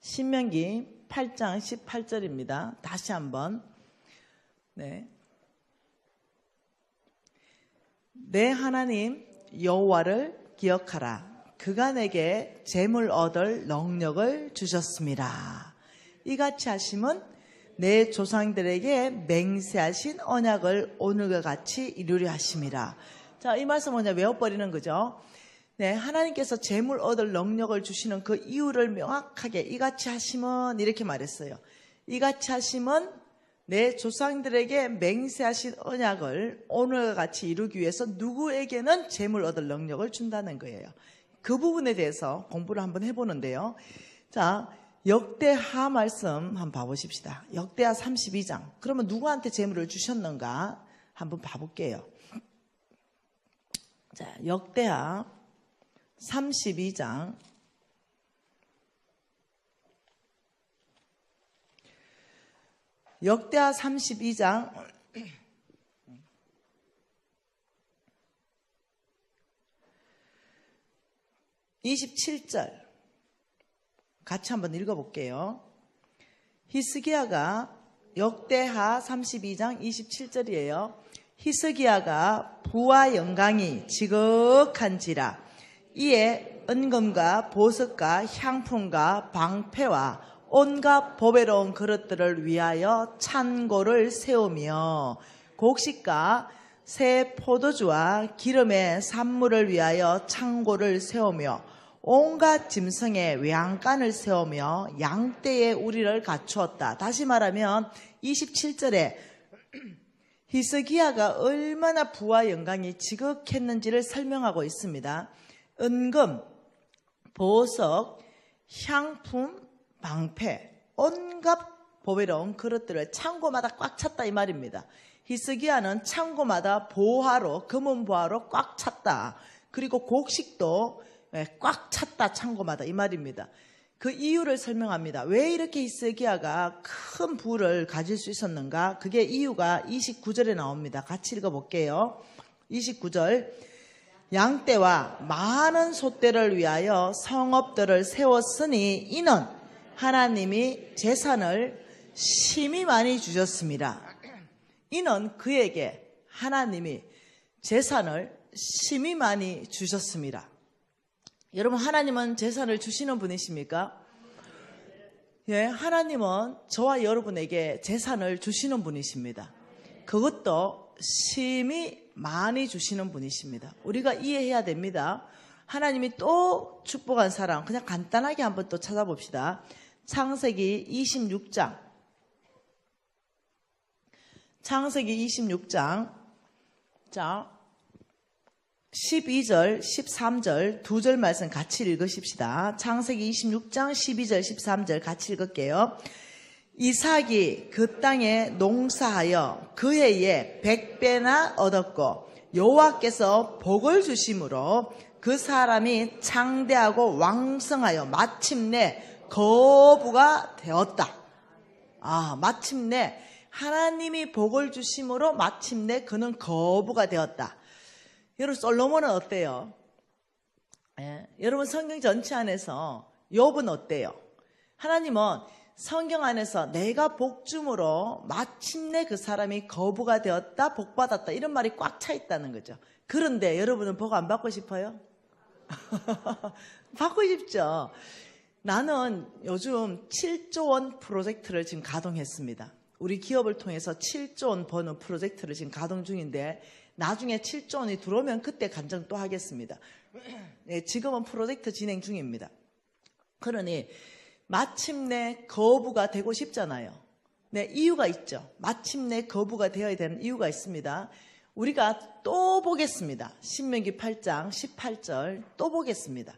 신명기 8장 18절입니다. 다시 한번. 네. 내 하나님 여호와를 기억하라. 그가 내게 재물 얻을 능력을 주셨습니다. 이같이 하심은 내 조상들에게 맹세하신 언약을 오늘과 같이 이루려 하심이라. 자, 이 말씀 뭐냐 외워버리는 거죠. 네, 하나님께서 재물 얻을 능력을 주시는 그 이유를 명확하게 이같이 하심은 이렇게 말했어요. 이같이 하심은 내 조상들에게 맹세하신 언약을 오늘과 같이 이루기 위해서 누구에게는 재물 얻을 능력을 준다는 거예요. 그 부분에 대해서 공부를 한번 해보는데요. 자, 역대하 말씀 한번 봐보십시다. 역대하 32장. 그러면 누구한테 재물을 주셨는가 한번 봐볼게요. 자, 역대하 32장. 역대하 32장 27절 같이 한번 읽어볼게요. 히스기야가 역대하 32장 27절이에요. 히스기야가 부와 영광이 지극한지라 이에 은금과 보석과 향품과 방패와 온갖 보배로운 그릇들을 위하여 찬고를 세우며 곡식과 새 포도주와 기름의 산물을 위하여 창고를 세우며 온갖 짐승의 외양간을 세우며 양떼의 우리를 갖추었다. 다시 말하면 27절에 히스기야가 얼마나 부와 영광이 지극했는지를 설명하고 있습니다. 은금, 보석, 향품, 방패, 온갖 보배로운 그릇들을 창고마다 꽉 찼다 이 말입니다. 히스기야는 창고마다 보화로, 금은 보화로 꽉 찼다. 그리고 곡식도 꽉 찼다 창고마다 이 말입니다. 그 이유를 설명합니다. 왜 이렇게 히스기야가 큰 부를 가질 수 있었는가? 그게 이유가 29절에 나옵니다. 같이 읽어볼게요. 29절 양떼와 많은 소떼를 위하여 성읍들을 세웠으니 이는 하나님이 재산을 심히 많이 주셨습니다. 이는 그에게 하나님이 재산을 심히 많이 주셨습니다. 여러분, 하나님은 재산을 주시는 분이십니까? 예, 하나님은 저와 여러분에게 재산을 주시는 분이십니다. 그것도 심히 많이 주시는 분이십니다. 우리가 이해해야 됩니다. 하나님이 또 축복한 사람, 그냥 간단하게 한번 또 찾아봅시다. 창세기 26장. 창세기 26장. 자, 12절, 13절 두 절 말씀 같이 읽으십시다. 창세기 26장 12절, 13절 같이 읽을게요. 이삭이 그 땅에 농사하여 그 해에 100배나 얻었고 여호와께서 복을 주심으로 그 사람이 창대하고 왕성하여 마침내 거부가 되었다. 마침내 하나님이 복을 주심으로 마침내 그는 거부가 되었다. 여러분, 솔로몬은 어때요? 예, 여러분, 성경 전체 안에서 욥은 어때요? 하나님은 성경 안에서 내가 복줌으로 마침내 그 사람이 거부가 되었다, 복받았다 이런 말이 꽉 차 있다는 거죠. 그런데 여러분은 복 안 받고 싶어요? 받고 싶죠. 나는 요즘 7조 원 프로젝트를 지금 가동했습니다. 우리 기업을 통해서 7조 원 버는 프로젝트를 지금 가동 중인데 나중에 7조 원이 들어오면 그때 간증 또 하겠습니다. 네, 지금은 프로젝트 진행 중입니다. 그러니 마침내 거부가 되고 싶잖아요. 네, 이유가 있죠. 마침내 거부가 되어야 되는 이유가 있습니다. 우리가 또 보겠습니다. 신명기 8장 18절 또 보겠습니다.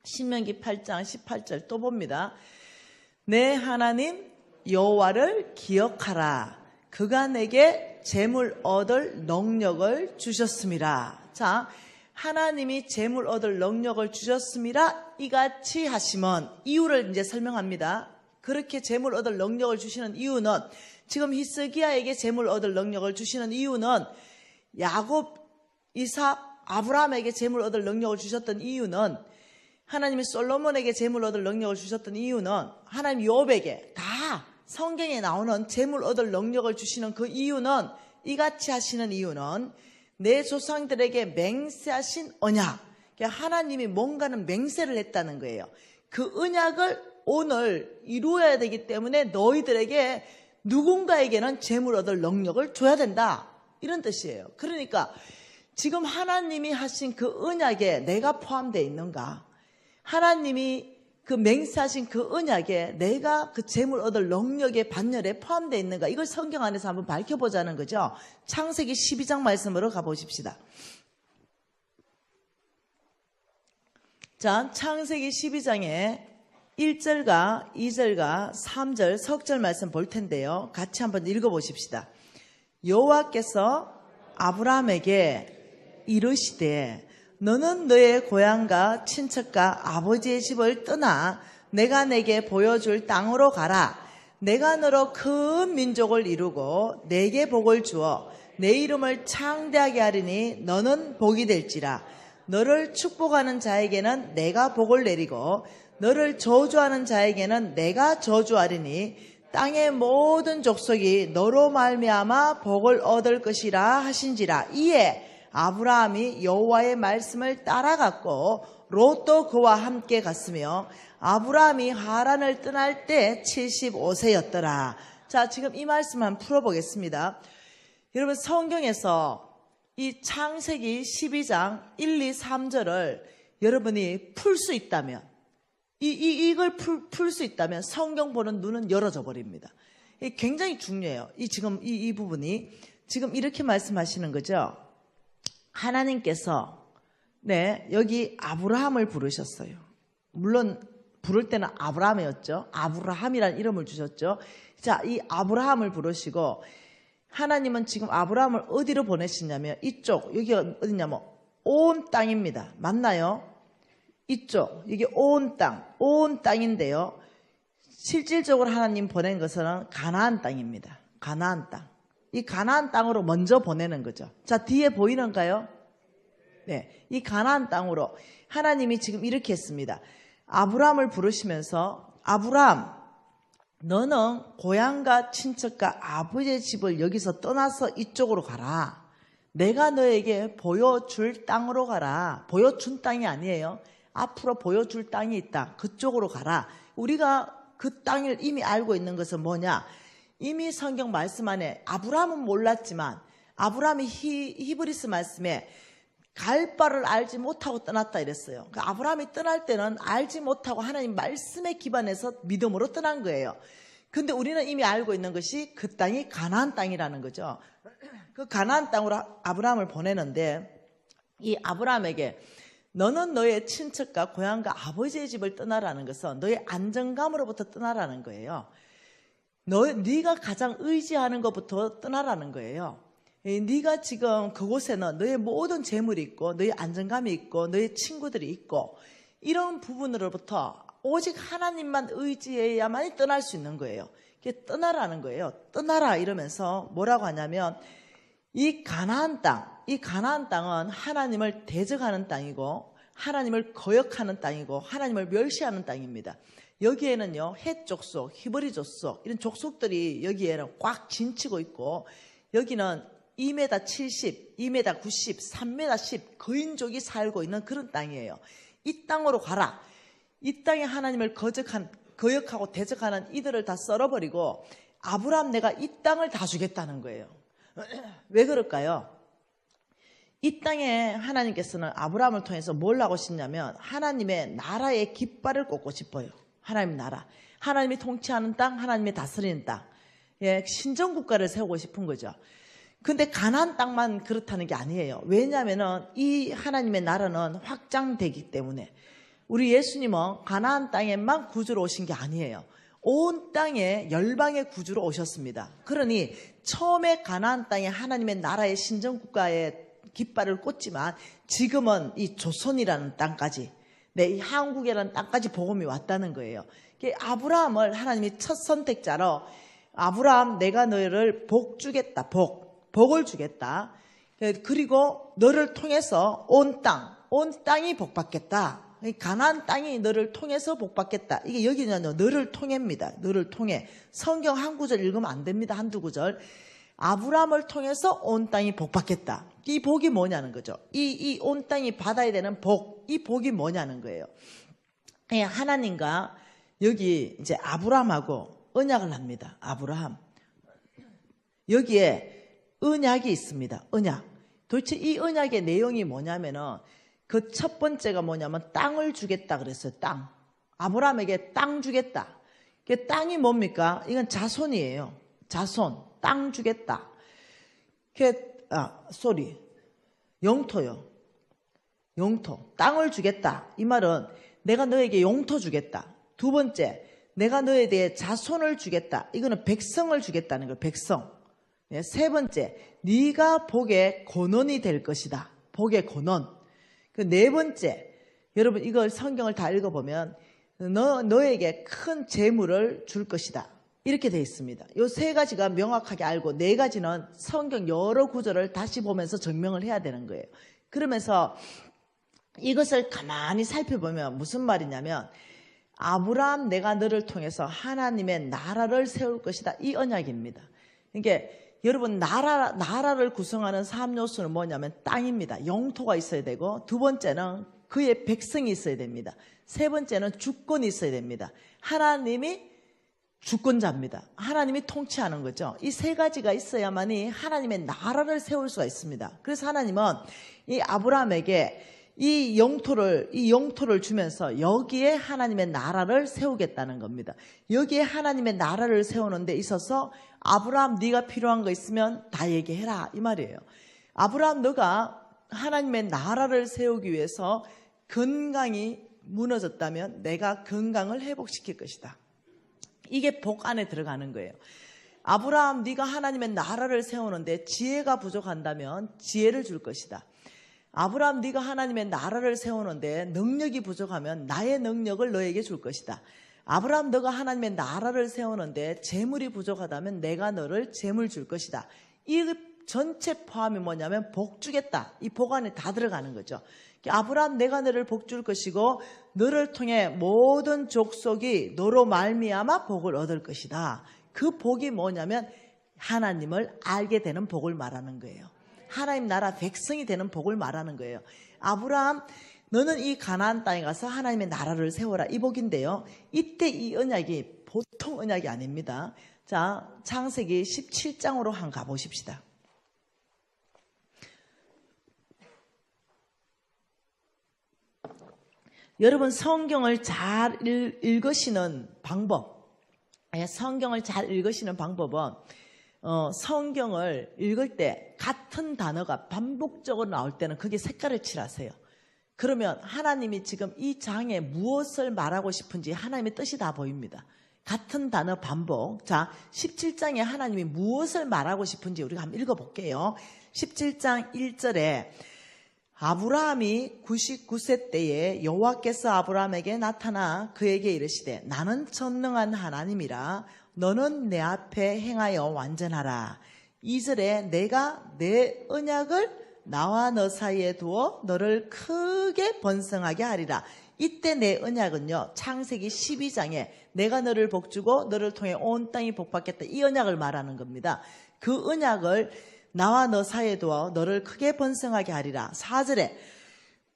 신명기 8장 18절 또 봅니다. 내 하나님 여호와를 기억하라. 그가 내게 재물 얻을 능력을 주셨음이라. 자, 하나님이 재물 얻을 능력을 주셨음이라 이같이 하시면 이유를 이제 설명합니다. 그렇게 재물 얻을 능력을 주시는 이유는 지금 히스기야에게 재물 얻을 능력을 주시는 이유는 야곱, 이삭, 아브라함에게 재물 얻을 능력을 주셨던 이유는 하나님이 솔로몬에게 재물 얻을 능력을 주셨던 이유는 하나님 욥에게 다 성경에 나오는 재물 얻을 능력을 주시는 그 이유는 이같이 하시는 이유는 내 조상들에게 맹세하신 언약, 하나님이 뭔가는 맹세를 했다는 거예요. 그 언약을 오늘 이루어야 되기 때문에 너희들에게 누군가에게는 재물 얻을 능력을 줘야 된다, 이런 뜻이에요. 그러니까 지금 하나님이 하신 그 언약에 내가 포함되어 있는가? 하나님이 그 맹세하신 그 언약에 내가 그 재물 얻을 능력의 반열에 포함되어 있는가? 이걸 성경 안에서 한번 밝혀보자는 거죠. 창세기 12장 말씀으로 가보십시다. 자, 창세기 12장에 1절과 2절과 3절 석절 말씀 볼 텐데요. 같이 한번 읽어보십시다. 여호와께서 아브라함에게 이르시되 너는 너의 고향과 친척과 아버지의 집을 떠나 내가 내게 보여줄 땅으로 가라. 내가 너로 큰 민족을 이루고 내게 복을 주어 내 이름을 창대하게 하리니 너는 복이 될지라. 너를 축복하는 자에게는 내가 복을 내리고 너를 저주하는 자에게는 내가 저주하리니 땅의 모든 족속이 너로 말미암아 복을 얻을 것이라 하신지라. 이에 아브라함이 여호와의 말씀을 따라갔고 롯도 그와 함께 갔으며 아브라함이 하란을 떠날 때 75세였더라. 자, 지금 이 말씀 한번 풀어보겠습니다. 여러분, 성경에서 이 창세기 12장 1, 2, 3절을 여러분이 풀 수 있다면, 이걸 풀 수 있다면 성경 보는 눈은 열어져 버립니다. 이게 굉장히 중요해요. 지금 이 부분이 지금 이렇게 말씀하시는 거죠. 하나님께서 여기 아브라함을 부르셨어요. 물론 부를 때는 아브라함이었죠. 아브라함이라는 이름을 주셨죠. 자, 이 아브라함을 부르시고 하나님은 지금 아브라함을 어디로 보내시냐면 이쪽, 여기가 어디냐면 온 땅입니다. 맞나요? 이쪽, 이게 온 땅인데요. 실질적으로 하나님 보낸 것은 가나안 땅입니다. 가나안 땅. 이 가나안 땅으로 먼저 보내는 거죠. 자, 뒤에 보이는가요? 네, 이 가나안 땅으로 하나님이 지금 이렇게 했습니다. 아브라함을 부르시면서 아브라함, 너는 고향과 친척과 아버지의 집을 여기서 떠나서 이쪽으로 가라. 내가 너에게 보여줄 땅으로 가라. 보여준 땅이 아니에요. 앞으로 보여줄 땅이 있다. 그쪽으로 가라. 우리가 그 땅을 이미 알고 있는 것은 뭐냐? 이미 성경 말씀 안에 아브라함은 몰랐지만 아브라함이 히브리스 말씀에 갈 바를 알지 못하고 떠났다 이랬어요. 그러니까 아브라함이 떠날 때는 알지 못하고 하나님 말씀에 기반해서 믿음으로 떠난 거예요. 근데 우리는 이미 알고 있는 것이 그 땅이 가나안 땅이라는 거죠. 그 가나안 땅으로 아브라함을 보내는데 이 아브라함에게 너는 너의 친척과 고향과 아버지의 집을 떠나라는 것은 너의 안정감으로부터 떠나라는 거예요. 네가 가장 의지하는 것부터 떠나라는 거예요. 네가 지금 그곳에는 너의 모든 재물이 있고 너의 안정감이 있고 너의 친구들이 있고 이런 부분으로부터 오직 하나님만 의지해야만 떠날 수 있는 거예요. 이게 떠나라는 거예요. 떠나라 이러면서 뭐라고 하냐면 이 가나안 땅은 하나님을 대적하는 땅이고 하나님을 거역하는 땅이고 하나님을 멸시하는 땅입니다. 여기에는요, 헷 족속, 히브리 족속 이런 족속들이 여기에는 꽉 진치고 있고 여기는 2m 70, 2m 90, 3m 10 거인족이 살고 있는 그런 땅이에요. 이 땅으로 가라. 이 땅에 하나님을 거역하고 대적하는 이들을 다 썰어버리고 아브라함 내가 이 땅을 다 주겠다는 거예요. 왜 그럴까요? 이 땅에 하나님께서는 아브라함을 통해서 뭘 하고 싶냐면 하나님의 나라의 깃발을 꽂고 싶어요. 하나님 나라. 하나님이 통치하는 땅, 하나님이 다스리는 땅. 신정국가를 세우고 싶은 거죠. 근데 가나안 땅만 그렇다는 게 아니에요. 왜냐하면 이 하나님의 나라는 확장되기 때문에 우리 예수님은 가나안 땅에만 구주로 오신 게 아니에요. 온 땅에 열방의 구주로 오셨습니다. 그러니 처음에 가나안 땅에 하나님의 나라의 신정국가의 깃발을 꽂지만 지금은 이 조선이라는 땅까지 이 한국이라는 땅까지 복음이 왔다는 거예요. 아브라함을 하나님이 첫 선택자로 아브라함 내가 너를 복 주겠다. 복을 주겠다. 그리고 너를 통해서 온 땅이 복받겠다. 가나안 땅이 너를 통해서 복받겠다. 이게 여기는 너를 통해입니다. 너를 통해. 성경 한 구절 읽으면 안 됩니다. 한두 구절. 아브라함을 통해서 온 땅이 복받겠다. 이 복이 뭐냐는 거죠. 이 온 땅이 받아야 되는 복. 이 복이 뭐냐는 거예요. 하나님과 여기 이제 아브라함하고 언약을 합니다. 아브라함. 여기에 언약이 있습니다. 언약. 도대체 이 언약의 내용이 뭐냐면은 그 첫 번째가 뭐냐면 땅을 주겠다 그랬어요. 땅. 아브라함에게 땅 주겠다. 그 땅이 뭡니까? 이건 자손이에요. 자손. 땅 주겠다. 영토요. 영토. 땅을 주겠다. 이 말은 내가 너에게 영토 주겠다. 두 번째, 내가 너에 대해 자손을 주겠다. 이거는 백성을 주겠다는 거예요. 백성. 세 번째, 네가 복의 권원이 될 것이다. 복의 권원. 그 네 번째, 여러분 이걸 성경을 다 읽어보면 너에게 큰 재물을 줄 것이다. 이렇게 되어 있습니다. 이 세 가지가 명확하게 알고 네 가지는 성경 여러 구절을 다시 보면서 증명을 해야 되는 거예요. 그러면서 이것을 가만히 살펴보면 무슨 말이냐면 아브라함 내가 너를 통해서 하나님의 나라를 세울 것이다. 이 언약입니다. 그러니까 여러분 나라를 구성하는 3요소는 뭐냐면 땅입니다. 영토가 있어야 되고 두 번째는 그의 백성이 있어야 됩니다. 세 번째는 주권이 있어야 됩니다. 하나님이 주권자입니다. 하나님이 통치하는 거죠. 이 세 가지가 있어야만이 하나님의 나라를 세울 수가 있습니다. 그래서 하나님은 이 아브라함에게 이 영토를 주면서 여기에 하나님의 나라를 세우겠다는 겁니다. 여기에 하나님의 나라를 세우는 데 있어서 아브라함 네가 필요한 거 있으면 다 얘기해라 이 말이에요. 아브라함 너가 하나님의 나라를 세우기 위해서 건강이 무너졌다면 내가 건강을 회복시킬 것이다. 이게 복 안에 들어가는 거예요. 아브라함 네가 하나님의 나라를 세우는데 지혜가 부족한다면 지혜를 줄 것이다. 아브라함 네가 하나님의 나라를 세우는데 능력이 부족하면 나의 능력을 너에게 줄 것이다. 아브라함 너가 하나님의 나라를 세우는데 재물이 부족하다면 내가 너를 재물 줄 것이다. 이 전체 포함이 뭐냐면 복 주겠다. 이 복 안에 다 들어가는 거죠. 아브라함 내가 너를 복 줄 것이고 너를 통해 모든 족속이 너로 말미암아 복을 얻을 것이다. 그 복이 뭐냐면 하나님을 알게 되는 복을 말하는 거예요. 하나님 나라 백성이 되는 복을 말하는 거예요. 아브라함 너는 이 가나안 땅에 가서 하나님의 나라를 세워라 이 복인데요. 이때 이 언약이 보통 언약이 아닙니다. 자, 창세기 17장으로 한번 가보십시다. 여러분 성경을 잘 읽으시는 방법, 성경을 잘 읽으시는 방법은 성경을 읽을 때 같은 단어가 반복적으로 나올 때는 그게 색깔을 칠하세요. 그러면 하나님이 지금 이 장에 무엇을 말하고 싶은지 하나님의 뜻이 다 보입니다. 같은 단어 반복. 자, 17장에 하나님이 무엇을 말하고 싶은지 우리가 한번 읽어볼게요. 17장 1절에 아브라함이 99세 때에 여호와께서 아브라함에게 나타나 그에게 이르시되 나는 전능한 하나님이라 너는 내 앞에 행하여 완전하라. 2절에 내가 내 언약을 나와 너 사이에 두어 너를 크게 번성하게 하리라. 이때 내 언약은요 창세기 12장에 내가 너를 복주고 너를 통해 온 땅이 복받겠다 이 언약을 말하는 겁니다. 그 언약을 나와 너 사이에 두어 너를 크게 번성하게 하리라. 4절에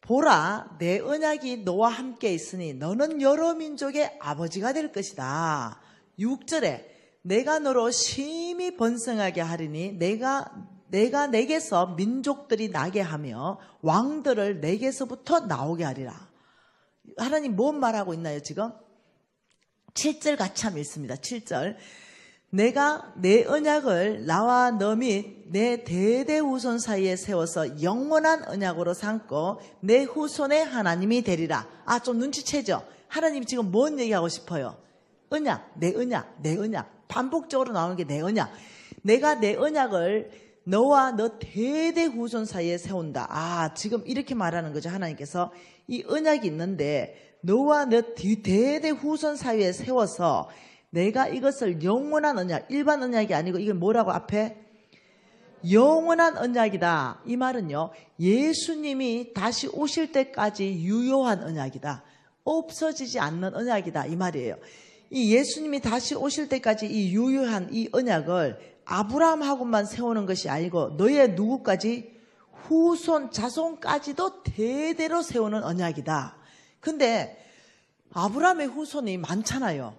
보라 내 언약이 너와 함께 있으니 너는 여러 민족의 아버지가 될 것이다. 6절에 내가 너로 심히 번성하게 하리니 내가 내게서 민족들이 나게 하며 왕들을 내게서부터 나오게 하리라. 하나님 뭔 말하고 있나요 지금? 7절 같이 한번 읽습니다. 7절 내가 내 언약을 나와 너 및 내 대대 후손 사이에 세워서 영원한 언약으로 삼고 내 후손의 하나님이 되리라. 좀 눈치채죠? 하나님이 지금 뭔 얘기하고 싶어요? 언약, 내 언약, 내 언약. 반복적으로 나오는 게 내 언약. 내가 내 언약을 너와 너 대대 후손 사이에 세운다. 지금 이렇게 말하는 거죠. 하나님께서 이 언약이 있는데 너와 너 대대 후손 사이에 세워서 내가 이것을 영원한 언약, 일반 언약이 아니고 이걸 뭐라고 앞에? 영원한 언약이다. 이 말은요, 예수님이 다시 오실 때까지 유효한 언약이다. 없어지지 않는 언약이다. 이 말이에요. 이 예수님이 다시 오실 때까지 이 유효한 이 언약을 아브라함하고만 세우는 것이 아니고 너의 누구까지? 후손, 자손까지도 대대로 세우는 언약이다. 근데 아브라함의 후손이 많잖아요.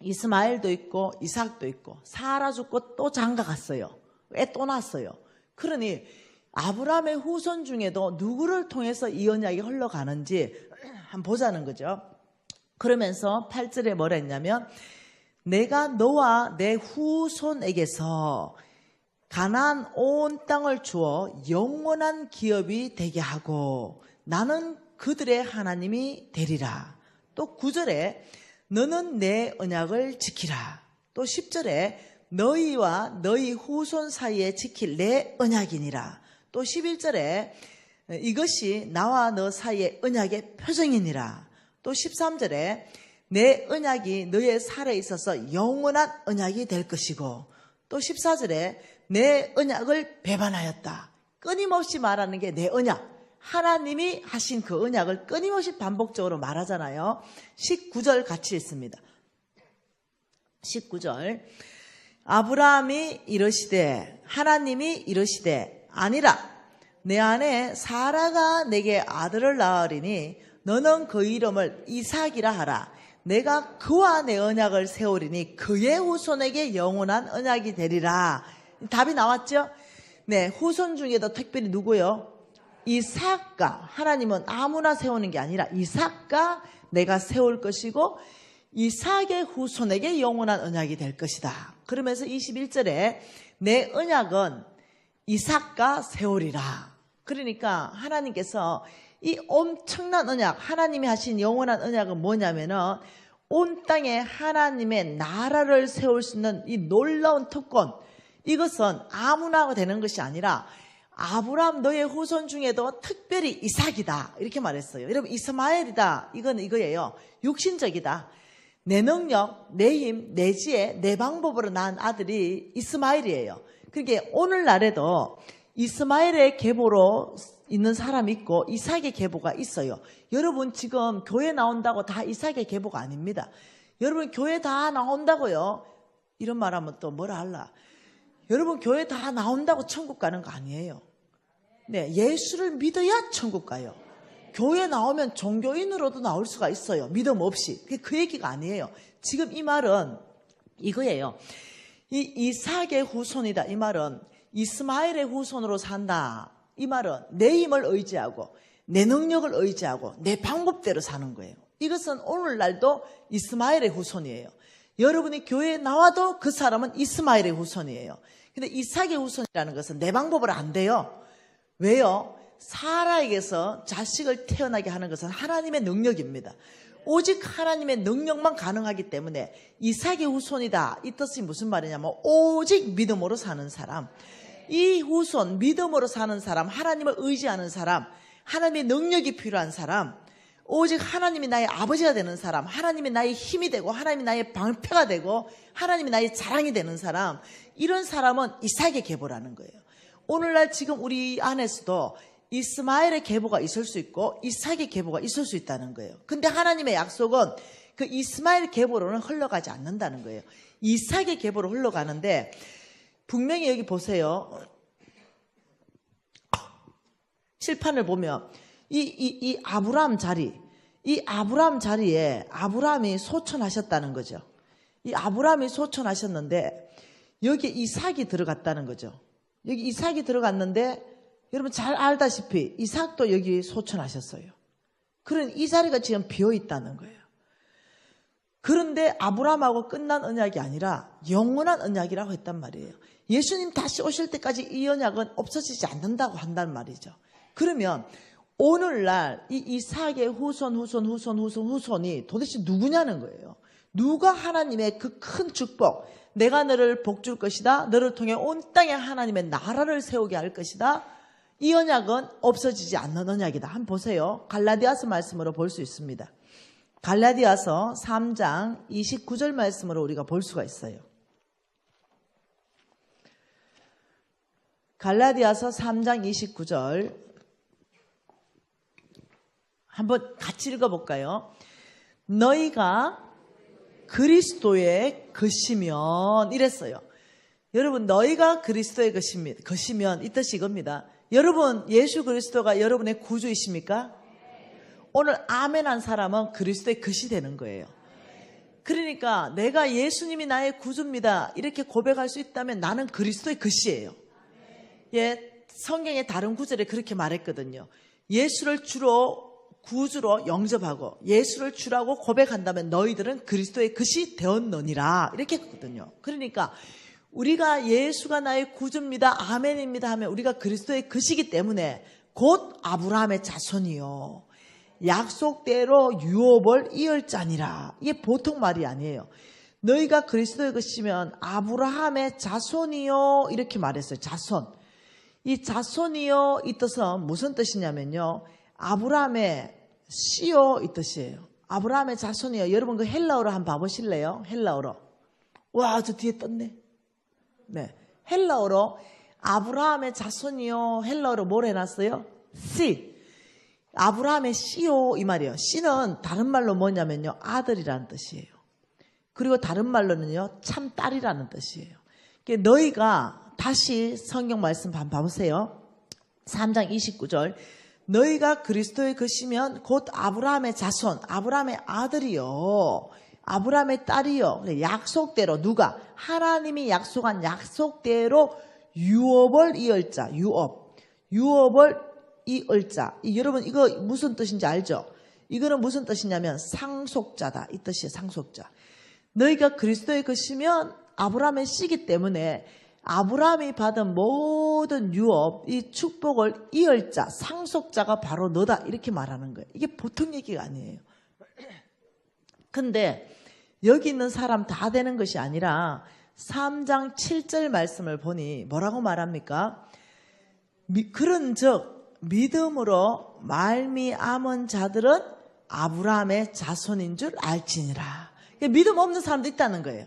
이스마엘도 있고 이삭도 있고 사라 죽고 또 장가 갔어요. 애 또 낳았어요. 그러니 아브라함의 후손 중에도 누구를 통해서 이 언약이 흘러가는지 한번 보자는 거죠. 그러면서 8절에 뭐라 했냐면 내가 너와 내 후손에게서 가나안 온 땅을 주어 영원한 기업이 되게 하고 나는 그들의 하나님이 되리라. 또 9절에 너는 내 언약을 지키라. 또 10절에 너희와 너희 후손 사이에 지킬 내 언약이니라. 또 11절에 이것이 나와 너 사이의 언약의 표정이니라. 또 13절에 내 언약이 너의 살에 있어서 영원한 언약이 될 것이고 또 14절에 내 언약을 배반하였다. 끊임없이 말하는 게 내 언약. 하나님이 하신 그 언약을 끊임없이 반복적으로 말하잖아요. 19절 같이 읽습니다. 19절 아브라함이 이르시되 하나님이 이르시되 아니라 내 아내 사라가 내게 아들을 낳으리니 너는 그 이름을 이삭이라 하라. 내가 그와 내 언약을 세우리니 그의 후손에게 영원한 언약이 되리라. 답이 나왔죠? 네, 후손 중에도 특별히 누구요? 이삭과, 하나님은 아무나 세우는 게 아니라 이삭과 내가 세울 것이고 이삭의 후손에게 영원한 언약이 될 것이다. 그러면서 21절에 내 언약은 이삭과 세우리라. 그러니까 하나님께서 이 엄청난 언약, 하나님이 하신 영원한 언약은 뭐냐면은 온 땅에 하나님의 나라를 세울 수 있는 이 놀라운 특권, 이것은 아무나 되는 것이 아니라 아브라함 너의 후손 중에도 특별히 이삭이다. 이렇게 말했어요. 여러분 이스마엘이다. 이건 이거예요. 육신적이다. 내 능력, 내 힘, 내 지혜, 내 방법으로 낳은 아들이 이스마엘이에요. 그러니까 오늘날에도 이스마엘의 계보로 있는 사람이 있고 이삭의 계보가 있어요. 여러분 지금 교회 나온다고 다 이삭의 계보가 아닙니다. 여러분 교회 다 나온다고요. 이런 말하면 또 뭐라 할라. 여러분 교회 다 나온다고 천국 가는 거 아니에요. 네, 예수를 믿어야 천국 가요. 교회 나오면 종교인으로도 나올 수가 있어요. 믿음 없이. 그 얘기가 아니에요. 지금 이 말은 이거예요. 이 이삭의 후손이다. 이 말은 이스마엘의 후손으로 산다. 이 말은 내 힘을 의지하고 내 능력을 의지하고 내 방법대로 사는 거예요. 이것은 오늘날도 이스마엘의 후손이에요. 여러분이 교회에 나와도 그 사람은 이스마엘의 후손이에요. 근데 이삭의 후손이라는 것은 내 방법으로 안 돼요. 왜요? 사라에게서 자식을 태어나게 하는 것은 하나님의 능력입니다. 오직 하나님의 능력만 가능하기 때문에 이삭의 후손이다. 이 뜻이 무슨 말이냐면 오직 믿음으로 사는 사람. 이 후손, 믿음으로 사는 사람, 하나님을 의지하는 사람, 하나님의 능력이 필요한 사람, 오직 하나님이 나의 아버지가 되는 사람, 하나님이 나의 힘이 되고 하나님이 나의 방패가 되고 하나님이 나의 자랑이 되는 사람, 이런 사람은 이삭의 계보라는 거예요. 오늘날 지금 우리 안에서도 이스마엘의 계보가 있을 수 있고 이삭의 계보가 있을 수 있다는 거예요. 근데 하나님의 약속은 그 이스마엘 계보로는 흘러가지 않는다는 거예요. 이삭의 계보로 흘러가는데 분명히 여기 보세요. 칠판을 보면 이 아브라함 자리, 이 아브라함 자리에 아브라함이 소천하셨다는 거죠. 이 아브라함이 소천하셨는데 여기 이삭이 들어갔다는 거죠. 여기 이삭이 들어갔는데 여러분 잘 알다시피 이삭도 여기 소천하셨어요. 그런 이 자리가 지금 비어 있다는 거예요. 그런데 아브라함하고 끝난 언약이 아니라 영원한 언약이라고 했단 말이에요. 예수님 다시 오실 때까지 이 언약은 없어지지 않는다고 한단 말이죠. 그러면 오늘날 이 이삭의 후손이 도대체 누구냐는 거예요. 누가 하나님의 그 큰 축복, 내가 너를 복줄 것이다, 너를 통해 온 땅에 하나님의 나라를 세우게 할 것이다, 이 언약은 없어지지 않는 언약이다. 한번 보세요. 갈라디아서 말씀으로 볼 수 있습니다. 갈라디아서 3장 29절 말씀으로 우리가 볼 수가 있어요. 갈라디아서 3장 29절 한번 같이 읽어볼까요? 너희가 그리스도의 것이면 이랬어요. 여러분, 너희가 그리스도의 것이면 이 뜻이 이겁니다. 여러분, 예수 그리스도가 여러분의 구주이십니까? 오늘 아멘 한 사람은 그리스도의 것이 되는 거예요. 그러니까 내가 예수님이 나의 구주입니다 이렇게 고백할 수 있다면 나는 그리스도의 것이에요. 예, 성경의 다른 구절에 그렇게 말했거든요. 예수를 주로 구주로 영접하고 예수를 주라고 고백한다면 너희들은 그리스도의 것이 되었느니라 이렇게 했거든요. 그러니까 우리가 예수가 나의 구주입니다 아멘입니다 하면 우리가 그리스도의 것이기 때문에 곧 아브라함의 자손이요 약속대로 유업을 이을 자니라. 이게 보통 말이 아니에요. 너희가 그리스도의 것이면 아브라함의 자손이요 이렇게 말했어요. 자손. 이 자손이요 이 뜻은 무슨 뜻이냐면요, 아브라함의 씨요 이 뜻이에요. 아브라함의 자손이요. 여러분 그 헬라어로 한번 봐보실래요? 헬라어로. 와, 저 뒤에 떴네. 네, 헬라어로 아브라함의 자손이요 헬라어로 뭘 해놨어요? 씨. 아브라함의 씨요 이 말이에요. 씨는 다른 말로 뭐냐면요, 아들이라는 뜻이에요. 그리고 다른 말로는요, 참 딸이라는 뜻이에요. 그러니까 너희가 다시 성경 말씀 한번 봐보세요. 3장 29절 너희가 그리스도의 것이면 곧 아브라함의 자손, 아브라함의 아들이요 아브라함의 딸이요. 약속대로 누가? 하나님이 약속한 약속대로 유업을 이을 자. 유업을 이을 자. 여러분 이거 무슨 뜻인지 알죠? 이거는 무슨 뜻이냐면 상속자다 이 뜻이에요. 상속자. 너희가 그리스도의 것이면 아브라함의 씨기 때문에 아브라함이 받은 모든 유업, 이 축복을 이을 자, 상속자가 바로 너다 이렇게 말하는 거예요. 이게 보통 얘기가 아니에요. 근데 여기 있는 사람 다 되는 것이 아니라 3장 7절 말씀을 보니 뭐라고 말합니까? 그런즉 믿음으로 말미암은 자들은 아브라함의 자손인 줄 알지니라. 믿음 없는 사람도 있다는 거예요.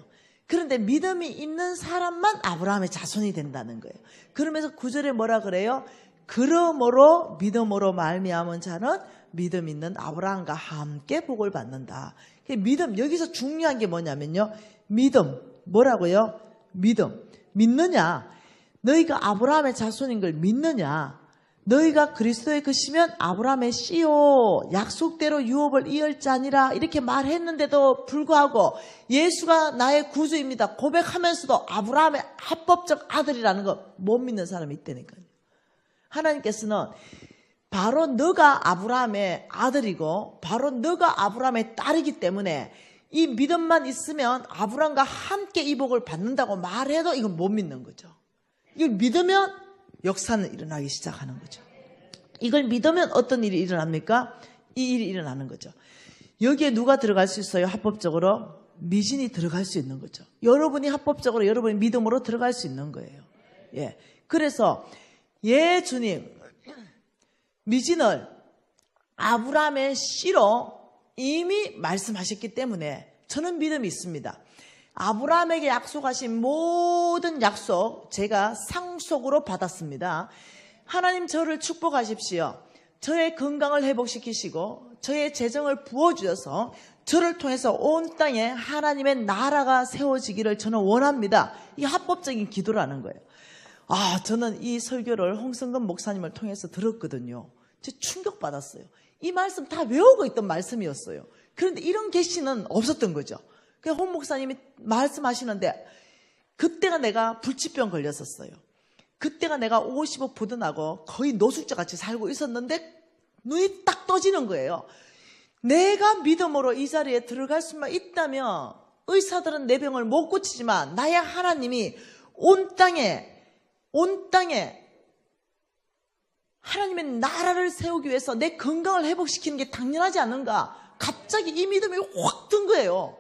그런데 믿음이 있는 사람만 아브라함의 자손이 된다는 거예요. 그러면서 9절에 뭐라 그래요? 그러므로 믿음으로 말미암은 자는 믿음 있는 아브라함과 함께 복을 받는다. 믿음, 여기서 중요한 게 뭐냐면요, 믿음. 뭐라고요? 믿음. 믿느냐? 너희가 아브라함의 자손인 걸 믿느냐? 너희가 그리스도의 것이면 아브라함의 씨요 약속대로 유업을 이을 자니라 이렇게 말했는데도 불구하고 예수가 나의 구주입니다 고백하면서도 아브라함의 합법적 아들이라는 거 못 믿는 사람이 있다니까요. 하나님께서는 바로 너가 아브라함의 아들이고 바로 너가 아브라함의 딸이기 때문에 이 믿음만 있으면 아브라함과 함께 이 복을 받는다고 말해도 이건 못 믿는 거죠. 이걸 믿으면 역사는 일어나기 시작하는 거죠. 이걸 믿으면 어떤 일이 일어납니까? 이 일이 일어나는 거죠. 여기에 누가 들어갈 수 있어요? 합법적으로? 미진이 들어갈 수 있는 거죠. 여러분이 합법적으로 여러분의 믿음으로 들어갈 수 있는 거예요. 예. 그래서 예 주님, 미진을 아브라함의 씨로 이미 말씀하셨기 때문에 저는 믿음이 있습니다. 아브라함에게 약속하신 모든 약속 제가 상속으로 받았습니다. 하나님 저를 축복하십시오. 저의 건강을 회복시키시고 저의 재정을 부어주셔서 저를 통해서 온 땅에 하나님의 나라가 세워지기를 저는 원합니다. 이 합법적인 기도라는 거예요. 저는 이 설교를 홍성근 목사님을 통해서 들었거든요. 진짜 충격받았어요. 이 말씀 다 외우고 있던 말씀이었어요. 그런데 이런 계시는 없었던 거죠. 홍 목사님이 말씀하시는데 그때가 내가 불치병 걸렸었어요. 그때가 내가 50억 부도나고 거의 노숙자 같이 살고 있었는데 눈이 딱 떠지는 거예요. 내가 믿음으로 이 자리에 들어갈 수만 있다면 의사들은 내 병을 못 고치지만 나의 하나님이 온 땅에 하나님의 나라를 세우기 위해서 내 건강을 회복시키는 게 당연하지 않은가. 갑자기 이 믿음이 확 든 거예요.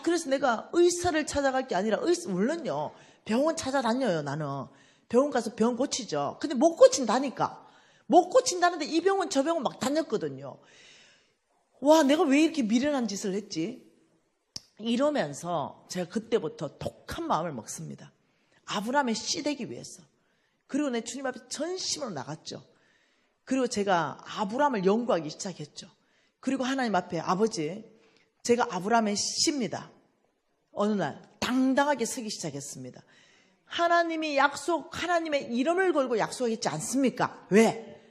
그래서 내가 의사를 찾아갈 게 아니라 물론요 병원 찾아다녀요. 나는 병원 가서 병 고치죠. 근데 못 고친다니까. 못 고친다는데 이 병원 저 병원 막 다녔거든요. 내가 왜 이렇게 미련한 짓을 했지? 이러면서 제가 그때부터 독한 마음을 먹습니다. 아브라함의 씨 되기 위해서. 그리고 내 주님 앞에 전심으로 나갔죠. 그리고 제가 아브라함을 연구하기 시작했죠. 그리고 하나님 앞에 아버지, 제가 아브라함의 씨입니다. 어느 날 당당하게 서기 시작했습니다. 하나님이 하나님의 이름을 걸고 약속했지 않습니까? 왜?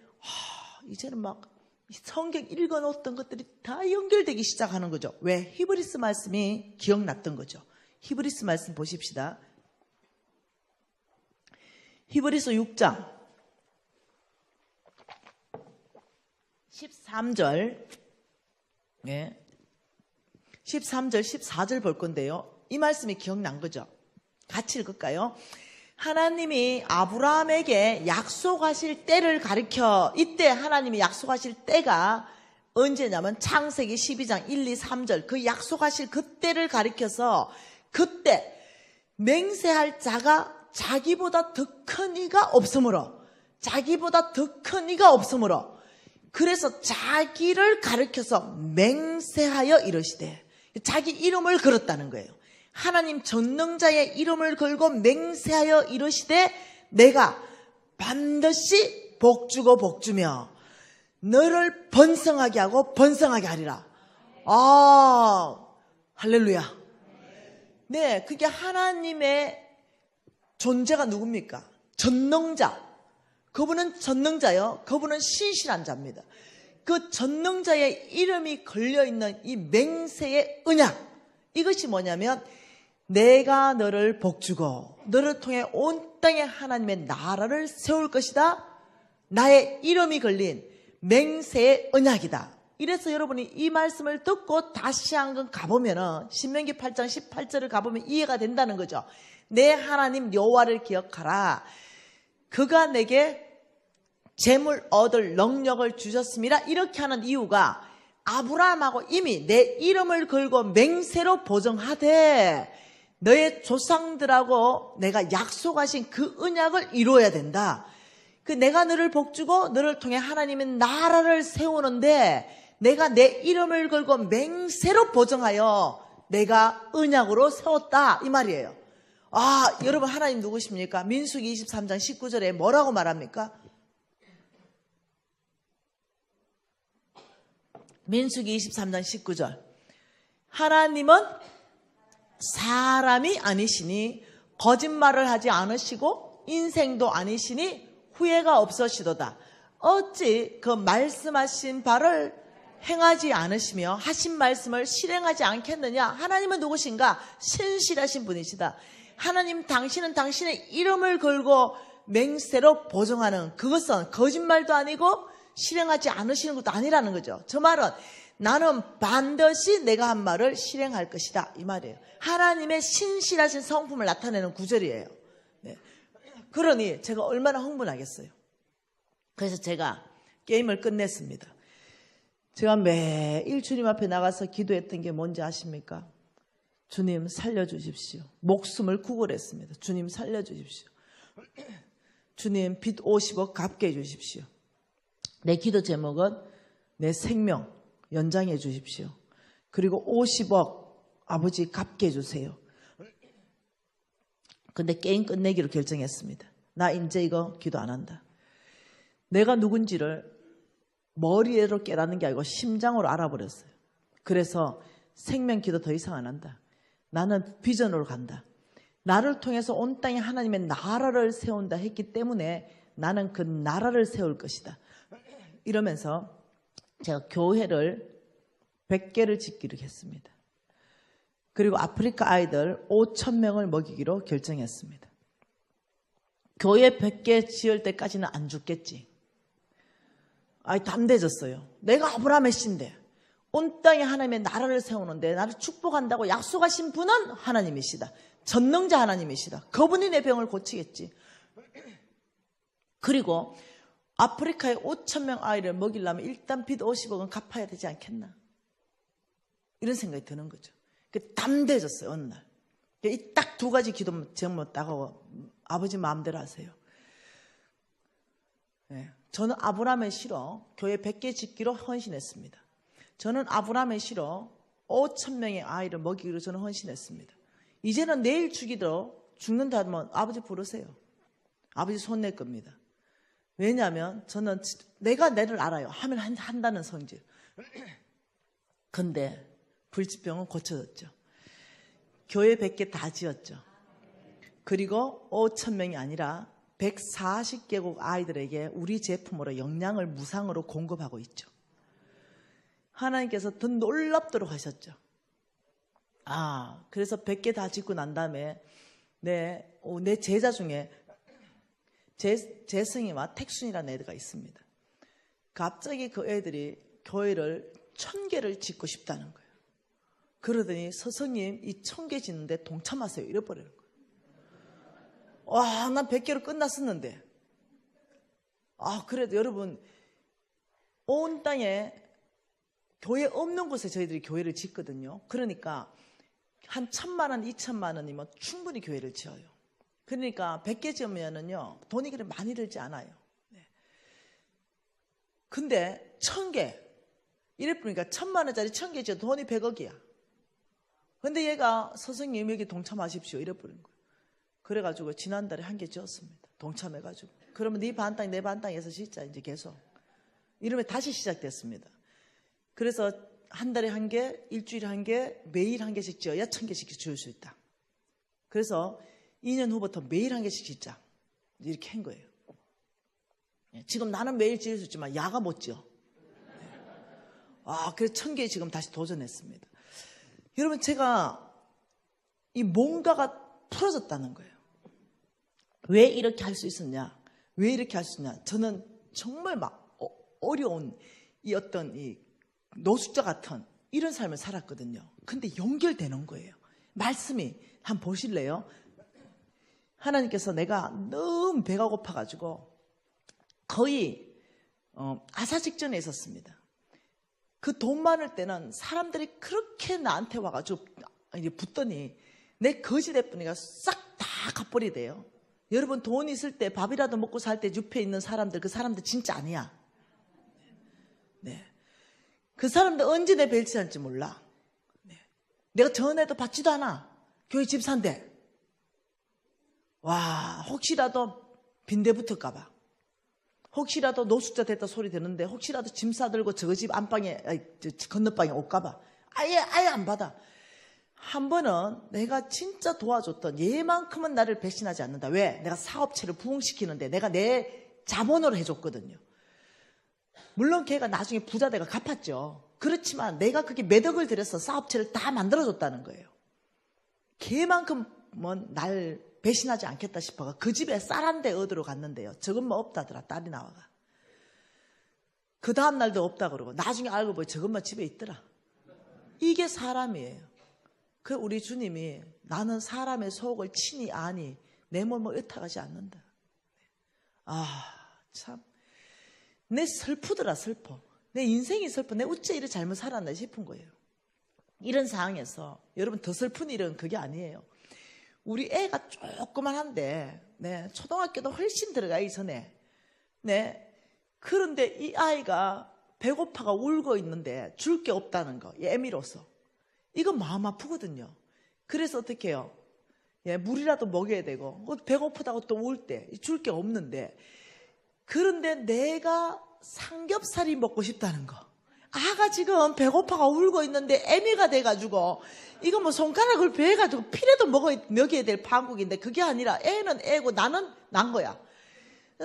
이제는 막 성경 읽어놓았던 것들이 다 연결되기 시작하는 거죠. 왜? 히브리스 말씀이 기억났던 거죠. 히브리스 말씀 보십시다. 히브리서 6장 13절 13절 14절 볼 건데요. 이 말씀이 기억난 거죠. 같이 읽을까요? 하나님이 아브라함에게 약속하실 때를 가리켜, 이때 하나님이 약속하실 때가 언제냐면 창세기 12장 1, 2, 3절 그 약속하실 그때를 가리켜서 그때 맹세할 자가 자기보다 더 큰 이가 없으므로, 자기보다 더 큰 이가 없으므로, 그래서 자기를 가리켜서 맹세하여 이르시되, 자기 이름을 걸었다는 거예요. 하나님 전능자의 이름을 걸고 맹세하여 이르시되 내가 반드시 복주고 복주며 너를 번성하게 하고 번성하게 하리라. 할렐루야. 네, 그게 하나님의 존재가 누굽니까? 전능자. 그분은 전능자요. 그분은 신실한 자입니다. 그 전능자의 이름이 걸려있는 이 맹세의 언약, 이것이 뭐냐면 내가 너를 복주고 너를 통해 온 땅에 하나님의 나라를 세울 것이다. 나의 이름이 걸린 맹세의 언약이다. 이래서 여러분이 이 말씀을 듣고 다시 한번 가보면 신명기 8장 18절을 가보면 이해가 된다는 거죠. 내 하나님 여호와를 기억하라. 그가 내게 재물 얻을 능력을 주셨습니다. 이렇게 하는 이유가 아브라함하고 이미 내 이름을 걸고 맹세로 보증하되 너의 조상들하고 내가 약속하신 그 언약을 이루어야 된다. 그 내가 너를 복주고 너를 통해 하나님의 나라를 세우는데 내가 내 이름을 걸고 맹세로 보증하여 내가 언약으로 세웠다, 이 말이에요. 여러분 하나님 누구십니까? 민수기 23장 19절에 뭐라고 말합니까? 민수기 23장 19절. 하나님은 사람이 아니시니 거짓말을 하지 않으시고 인생도 아니시니 후회가 없으시도다. 어찌 그 말씀하신 바를 행하지 않으시며 하신 말씀을 실행하지 않겠느냐? 하나님은 누구신가? 신실하신 분이시다. 하나님, 당신은 당신의 이름을 걸고 맹세로 보증하는, 그것은 거짓말도 아니고 실행하지 않으시는 것도 아니라는 거죠. 저 말은 나는 반드시 내가 한 말을 실행할 것이다, 이 말이에요. 하나님의 신실하신 성품을 나타내는 구절이에요. 네. 그러니 제가 얼마나 흥분하겠어요. 그래서 제가 게임을 끝냈습니다. 제가 매일 주님 앞에 나가서 기도했던 게 뭔지 아십니까? 주님 살려주십시오. 목숨을 구걸했습니다. 주님 살려주십시오. 주님 빚 50억 갚게 해주십시오. 내 기도 제목은 내 생명 연장해 주십시오. 그리고 50억 아버지 갚게 해주세요. 근데 게임 끝내기로 결정했습니다. 나 이제 이거 기도 안 한다. 내가 누군지를 머리로 깨닫는 게 아니고 심장으로 알아버렸어요. 그래서 생명 기도 더 이상 안 한다. 나는 비전으로 간다. 나를 통해서 온 땅에 하나님의 나라를 세운다 했기 때문에 나는 그 나라를 세울 것이다. 이러면서 제가 교회를 100개를 짓기로 했습니다. 그리고 아프리카 아이들 5,000명을 먹이기로 결정했습니다. 교회 100개 지을 때까지는 안 죽겠지. 담대해졌어요. 내가 아브라함의 씨인데 온 땅에 하나님의 나라를 세우는데 나를 축복한다고 약속하신 분은 하나님이시다. 전능자 하나님이시다. 그분이 내 병을 고치겠지. 그리고 아프리카의 5,000명 아이를 먹이려면 일단 빚 50억은 갚아야 되지 않겠나, 이런 생각이 드는 거죠. 담대해졌어요. 어느 날 이 딱 두 가지 기도 제목 따고 아버지 마음대로 하세요. 네. 저는 아브라함의 씨로 교회 100개 짓기로 헌신했습니다. 저는 아브라함의 씨로 5,000명의 아이를 먹이기로 저는 헌신했습니다. 이제는 내일 주기도 죽는다 하면 아버지 부르세요. 아버지 손 낼 겁니다. 왜냐하면 저는 내가 내를 알아요. 하면 한다는 성질. 근데 불치병은 고쳐졌죠. 교회 100개 다 지었죠. 그리고 5,000명이 아니라 140개국 아이들에게 우리 제품으로 영양을 무상으로 공급하고 있죠. 하나님께서 더 놀랍도록 하셨죠. 그래서 100개 다 짓고 난 다음에 내 제자 중에 재승이와 택순이라는 애가 있습니다. 갑자기 그 애들이 교회를 1000개를 짓고 싶다는 거예요. 그러더니 서성님 이 1000개 짓는데 동참하세요. 이래버리는 거예요. 난 100개로 끝났었는데. 그래도 여러분, 온 땅에 교회 없는 곳에 저희들이 교회를 짓거든요. 그러니까 한 1,000만 원, 2,000만 원이면 충분히 교회를 지어요. 그러니까 100개 지으면은요, 돈이 그렇게 많이 들지 않아요. 네. 근데 1,000개, 이래 보니까 1,000만 원짜리 1,000개 지어도 돈이 100억이야. 근데 얘가 선생님 여기 동참하십시오. 이래 버린 거예요. 그래가지고 지난달에 1개 지었습니다. 동참해가지고. 그러면 네 반 땅, 내 반 땅에서 짓자, 이제 계속. 이러면 다시 시작됐습니다. 그래서 한 달에 1개, 일주일에 1개, 매일 1개씩 지어야 1,000개씩 지을 수 있다. 그래서 2년 후부터 매일 1개씩 짓자. 이렇게 한 거예요. 지금 나는 매일 지을 수 있지만 야가 못 지어. 그래서 1,000개 지금 다시 도전했습니다. 여러분, 제가 이 뭔가가 풀어졌다는 거예요. 왜 이렇게 할 수 있었냐? 왜 이렇게 할 수 있냐? 저는 정말 막 어려운 이 어떤 이 노숙자 같은 이런 삶을 살았거든요. 근데 연결되는 거예요. 말씀이 한번 보실래요? 하나님께서 내가 너무 배가 고파가지고 거의 아사 직전에 있었습니다. 그 돈 많을 때는 사람들이 그렇게 나한테 와가지고 이제 붙더니 내 거지 대뿐이가 싹 다 갚버리대요. 여러분, 돈 있을 때 밥이라도 먹고 살 때 옆에 있는 사람들, 그 사람들 진짜 아니야. 네. 그 사람들 언제 내 벨치할지 몰라. 네. 내가 전화해도 받지도 않아. 교회 집사인데. 혹시라도 빈대 붙을까봐. 혹시라도 노숙자 됐다 소리 되는데 혹시라도 짐 싸들고 저거 집 안방에 건너방에 올까봐 아예 안 받아. 한 번은 내가 진짜 도와줬던 얘만큼은 나를 배신하지 않는다. 왜? 내가 사업체를 부흥시키는데 내가 내 자본으로 해줬거든요. 물론 걔가 나중에 부자 돼가 갚았죠. 그렇지만 내가 그게 몇 억을 들여서 사업체를 다 만들어줬다는 거예요. 걔만큼은 날 배신하지 않겠다 싶어가 그 집에 쌀 한 대 얻으러 갔는데요. 저건 뭐 없다더라. 딸이 나와가. 그 다음 날도 없다 그러고 나중에 알고 보니 저것만 집에 있더라. 이게 사람이에요. 그 우리 주님이 나는 사람의 속을 친히 아니 내 몸을 의탁하지 않는다. 참. 내 슬프더라 슬퍼. 내 인생이 슬퍼. 내 어째 이래 잘못 살았나 싶은 거예요. 이런 상황에서 여러분 더 슬픈 일은 그게 아니에요. 우리 애가 조그만한데 초등학교도 훨씬 들어가기 전에 그런데 이 아이가 배고파가 울고 있는데 줄 게 없다는 거, 애미로서 이거 마음 아프거든요. 그래서 어떻게 해요? 물이라도 먹여야 되고 배고프다고 또 울 때 줄 게 없는데 그런데 내가 삼겹살이 먹고 싶다는 거. 아가 지금 배고파가 울고 있는데 애미가 돼가지고 이거 뭐 손가락을 베어가지고 피라도 먹여야 될 판국인데 그게 아니라 애는 애고 나는 난 거야.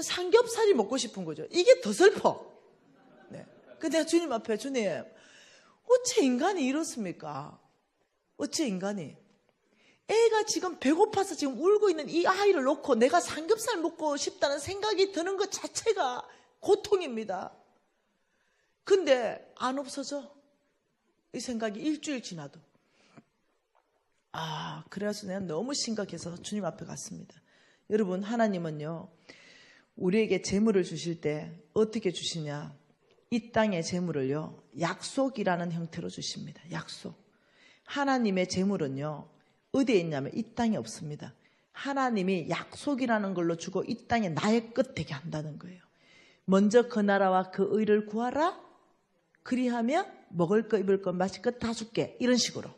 삼겹살이 먹고 싶은 거죠. 이게 더 슬퍼. 근데 내가 주님 앞에 주님 어째 인간이 이렇습니까? 어째 인간이 애가 지금 배고파서 지금 울고 있는 이 아이를 놓고 내가 삼겹살 먹고 싶다는 생각이 드는 것 자체가 고통입니다. 근데 안 없어져. 이 생각이 일주일 지나도. 그래서 내가 너무 심각해서 주님 앞에 갔습니다. 여러분, 하나님은요 우리에게 재물을 주실 때 어떻게 주시냐? 이 땅의 재물을요 약속이라는 형태로 주십니다. 약속. 하나님의 재물은요 어디에 있냐면 이 땅에 없습니다. 하나님이 약속이라는 걸로 주고 이 땅에 나의 끝 되게 한다는 거예요. 먼저 그 나라와 그 의를 구하라. 그리하면 먹을 거 입을 거 마실 거 다 줄게. 이런 식으로.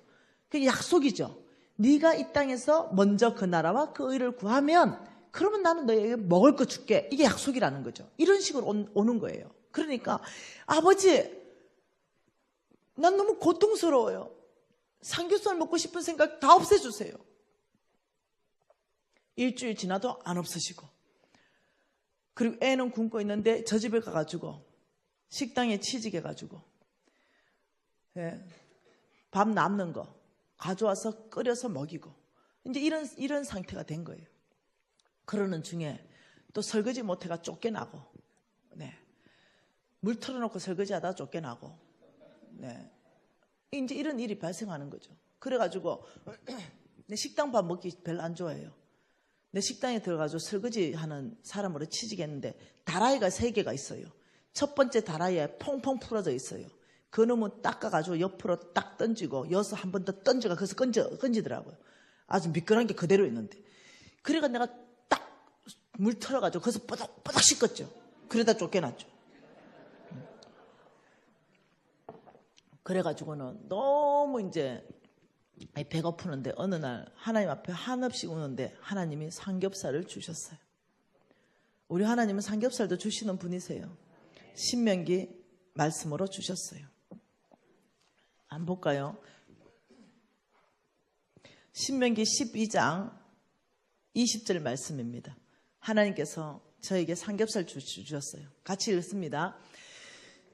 그게 약속이죠. 네가 이 땅에서 먼저 그 나라와 그 의를 구하면 그러면 나는 너에게 먹을 거 줄게. 이게 약속이라는 거죠. 이런 식으로 오는 거예요. 그러니까 아버지, 난 너무 고통스러워요. 삼겹살 먹고 싶은 생각 다 없애주세요. 일주일 지나도 안 없어지고, 그리고 애는 굶고 있는데 저 집에 가가지고 식당에 취직해가지고 밥 남는 거 가져와서 끓여서 먹이고, 이제 이런 상태가 된 거예요. 그러는 중에 또 설거지 못해가 쫓겨나고, 물 틀어놓고 설거지하다 쫓겨나고, 이제 이런 일이 발생하는 거죠. 그래가지고 내 식당 밥 먹기 별로 안 좋아해요. 내 식당에 들어가서 설거지하는 사람으로 취직했는데 다라이가 3개가 있어요. 첫 번째 다라이에 퐁퐁 풀어져 있어요. 그 놈은 닦아가지고 옆으로 딱 던지고 여기서 한 번 더 던져가 거기서 건지더라고요. 아주 미끄러운 게 그대로 있는데. 그래가 내가 딱 물 털어가지고 거기서 뽀닥뽀닥 씻었죠. 그러다 쫓겨났죠. 그래가지고는 너무 이제 배고프는데 어느 날 하나님 앞에 한없이 우는데 하나님이 삼겹살을 주셨어요. 우리 하나님은 삼겹살도 주시는 분이세요. 신명기 말씀으로 주셨어요. 안 볼까요? 신명기 12장 20절 말씀입니다. 하나님께서 저에게 삼겹살 주셨어요. 같이 읽습니다.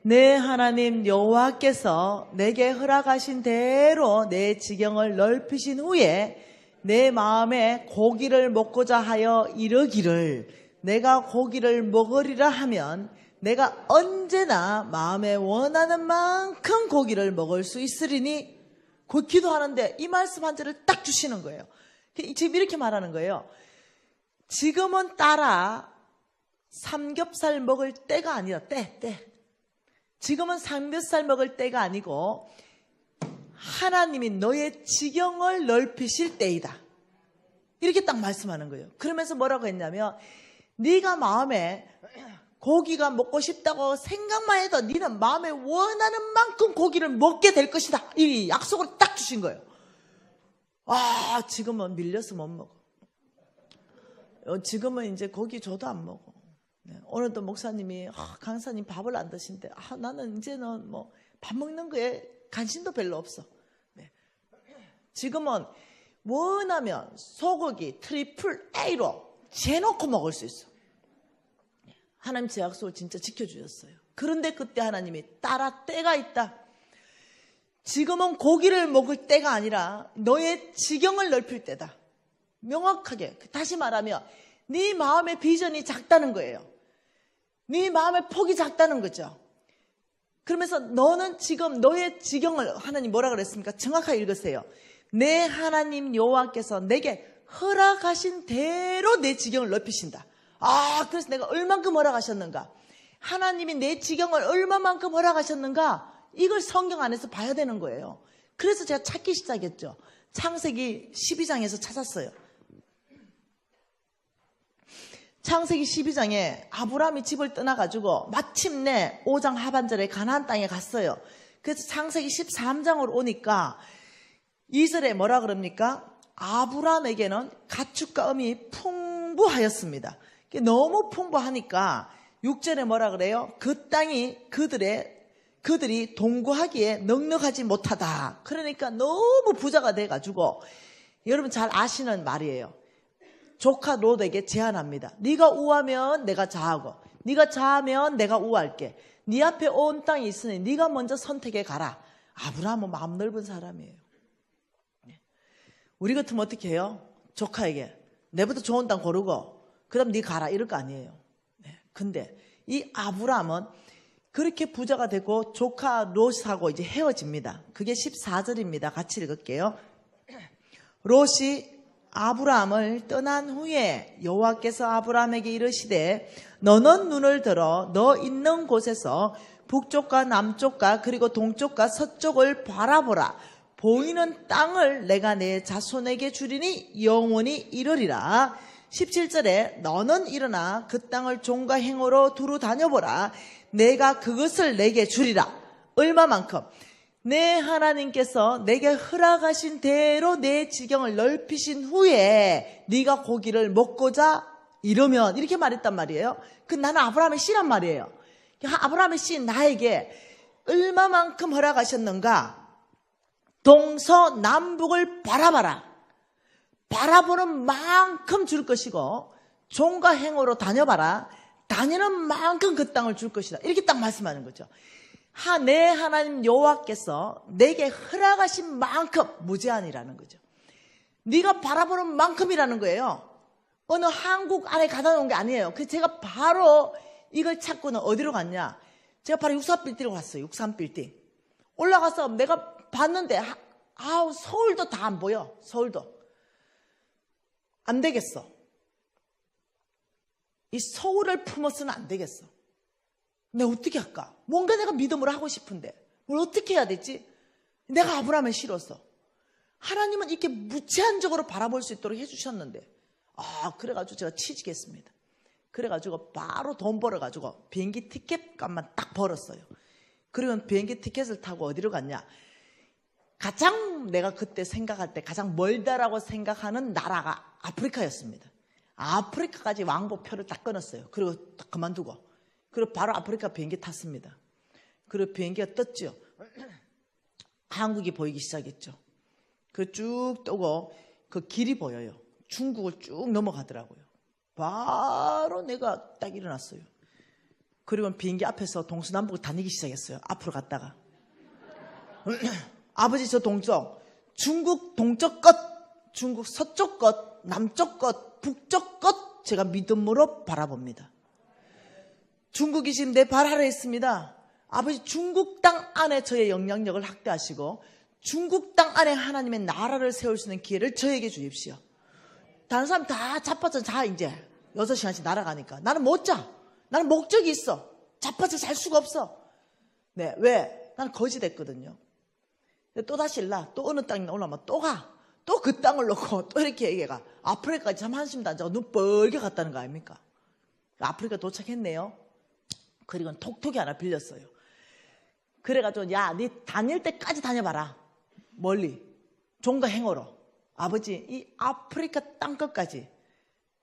내 하나님 여호와께서 내게 허락하신 대로 내 지경을 넓히신 후에 내 마음에 고기를 먹고자 하여 이르기를 내가 고기를 먹으리라 하면 내가 언제나 마음에 원하는 만큼 고기를 먹을 수 있으리니, 그 기도하는데 이 말씀 한 절을 딱 주시는 거예요. 지금 이렇게 말하는 거예요. 지금은 딸아 삼겹살 먹을 때가 아니라 때. 지금은 삼겹살 먹을 때가 아니고 하나님이 너의 지경을 넓히실 때이다. 이렇게 딱 말씀하는 거예요. 그러면서 뭐라고 했냐면 네가 마음에 고기가 먹고 싶다고 생각만 해도 네는 마음에 원하는 만큼 고기를 먹게 될 것이다. 이 약속을 딱 주신 거예요. 지금은 밀려서 못 먹어. 지금은 이제 고기 줘도 안 먹어. 오늘도 목사님이 강사님 밥을 안 드신대. 나는 이제는 뭐 밥 먹는 거에 관심도 별로 없어. 지금은 원하면 소고기 트리플 A로 재놓고 먹을 수 있어. 하나님 제 약속을 진짜 지켜주셨어요. 그런데 그때 하나님이 딸아 때가 있다. 지금은 고기를 먹을 때가 아니라 너의 지경을 넓힐 때다. 명확하게 다시 말하면 네 마음의 비전이 작다는 거예요. 네 마음의 폭이 작다는 거죠. 그러면서 너는 지금 너의 지경을, 하나님 뭐라 그랬습니까? 정확하게 읽으세요. 내 하나님 여호와께서 내게 허락하신 대로 내 지경을 넓히신다. 그래서 내가 얼만큼 허락하셨는가? 하나님이 내 지경을 얼마만큼 허락하셨는가? 이걸 성경 안에서 봐야 되는 거예요. 그래서 제가 찾기 시작했죠. 창세기 12장에서 찾았어요. 창세기 12장에 아브라함이 집을 떠나가지고 마침내 5장 하반절에 가나안 땅에 갔어요. 그래서 창세기 13장으로 오니까 2절에 뭐라 그럽니까? 아브라함에게는 가축과 음이 풍부하였습니다. 너무 풍부하니까 6절에 뭐라 그래요? 그 땅이 그들이 동거하기에 넉넉하지 못하다. 그러니까 너무 부자가 돼가지고, 여러분 잘 아시는 말이에요. 조카 롯에게 제안합니다. 네가 우하면 내가 자하고 네가 자하면 내가 우할게. 네 앞에 온 땅이 있으니 네가 먼저 선택해 가라. 아브라함은 마음 넓은 사람이에요. 우리 같으면 어떻게 해요? 조카에게 내부터 좋은 땅 고르고 그 다음 네 가라 이럴 거 아니에요. 근데 이 아브라함은 그렇게 부자가 되고 조카 롯하고 이제 헤어집니다. 그게 14절입니다. 같이 읽을게요. 롯이 아브라함을 떠난 후에 여호와께서 아브라함에게 이르시되 너는 눈을 들어 너 있는 곳에서 북쪽과 남쪽과 그리고 동쪽과 서쪽을 바라보라. 보이는 땅을 내가 내 자손에게 주리니 영원히 이르리라. 17절에 너는 일어나 그 땅을 종과 행어로 두루 다녀보라. 내가 그것을 내게 주리라. 얼마만큼? 내 하나님께서 내게 허락하신 대로 내 지경을 넓히신 후에 네가 고기를 먹고자 이러면 이렇게 말했단 말이에요. 그 나는 아브라함의 씨란 말이에요. 아브라함의 씨 나에게 얼마만큼 허락하셨는가? 동서남북을 바라봐라. 바라보는 만큼 줄 것이고 종과 행어로 다녀봐라. 다니는 만큼 그 땅을 줄 것이다. 이렇게 딱 말씀하는 거죠. 내 하나님 여호와께서 내게 허락하신 만큼 무제한이라는 거죠. 네가 바라보는 만큼이라는 거예요. 어느 한국 안에 가다 놓은 게 아니에요. 그래서 제가 바로 이걸 찾고는 어디로 갔냐? 제가 바로 63빌딩으로 갔어요. 63빌딩. 올라가서 내가 봤는데 서울도 다 안 보여. 서울도. 안 되겠어. 이 서울을 품어서는 안 되겠어. 내가 어떻게 할까? 뭔가 내가 믿음으로 하고 싶은데 뭘 어떻게 해야 되지? 내가 아브라함을 실었어. 하나님은 이렇게 무제한적으로 바라볼 수 있도록 해주셨는데 그래가지고 제가 취직했습니다. 그래가지고 바로 돈 벌어가지고 비행기 티켓 값만 딱 벌었어요. 그러면 비행기 티켓을 타고 어디로 갔냐? 가장 내가 그때 생각할 때 가장 멀다라고 생각하는 나라가 아프리카였습니다. 아프리카까지 왕복표를 딱 끊었어요. 그리고 딱 그만두고 그리고 바로 아프리카 비행기 탔습니다. 그리고 비행기가 떴죠. 한국이 보이기 시작했죠. 그 쭉 뜨고 그 길이 보여요. 중국을 쭉 넘어가더라고요. 바로 내가 딱 일어났어요. 그리고 비행기 앞에서 동서남북을 다니기 시작했어요. 앞으로 갔다가 아버지 저 동쪽, 중국 동쪽 것, 중국 서쪽 것, 남쪽 것, 북쪽 것 제가 믿음으로 바라봅니다. 중국이 지금 내 발 아래에 있습니다. 아버지 중국 땅 안에 저의 영향력을 확대하시고 중국 땅 안에 하나님의 나라를 세울 수 있는 기회를 저에게 주십시오. 다른 사람 다 자빠져 자 이제 6시간씩 날아가니까 나는 못 자. 나는 목적이 있어. 자빠져 잘 수가 없어. 네, 왜? 나는 거지 됐거든요. 또다시 일라 또 어느 땅에 올라오면 또 가. 또 그 땅을 놓고 또 이렇게 얘기가 아프리카까지 참 한심도 안 자고 눈 뻘게 갔다는 거 아닙니까? 아프리카 도착했네요. 그리고 톡톡이 하나 빌렸어요. 그래가지고 네 다닐 때까지 다녀봐라. 멀리 종과 행어로 아버지 이 아프리카 땅끝까지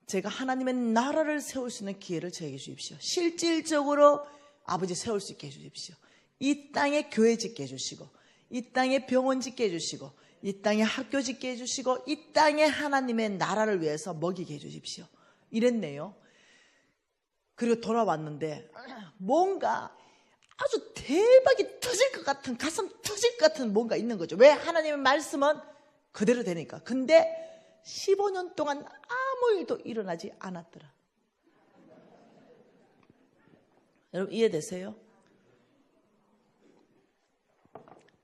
제가 하나님의 나라를 세울 수 있는 기회를 저에게 주십시오. 실질적으로 아버지 세울 수 있게 해주십시오. 이 땅에 교회 짓게 해주시고 이 땅에 병원 짓게 해주시고 이 땅에 학교 짓게 해주시고 이 땅에 하나님의 나라를 위해서 먹이게 해주십시오. 이랬네요. 그리고 돌아왔는데 뭔가 아주 대박이 터질 것 같은 가슴 터질 것 같은 뭔가 있는 거죠. 왜? 하나님의 말씀은 그대로 되니까. 근데 15년 동안 아무 일도 일어나지 않았더라. 여러분 이해되세요?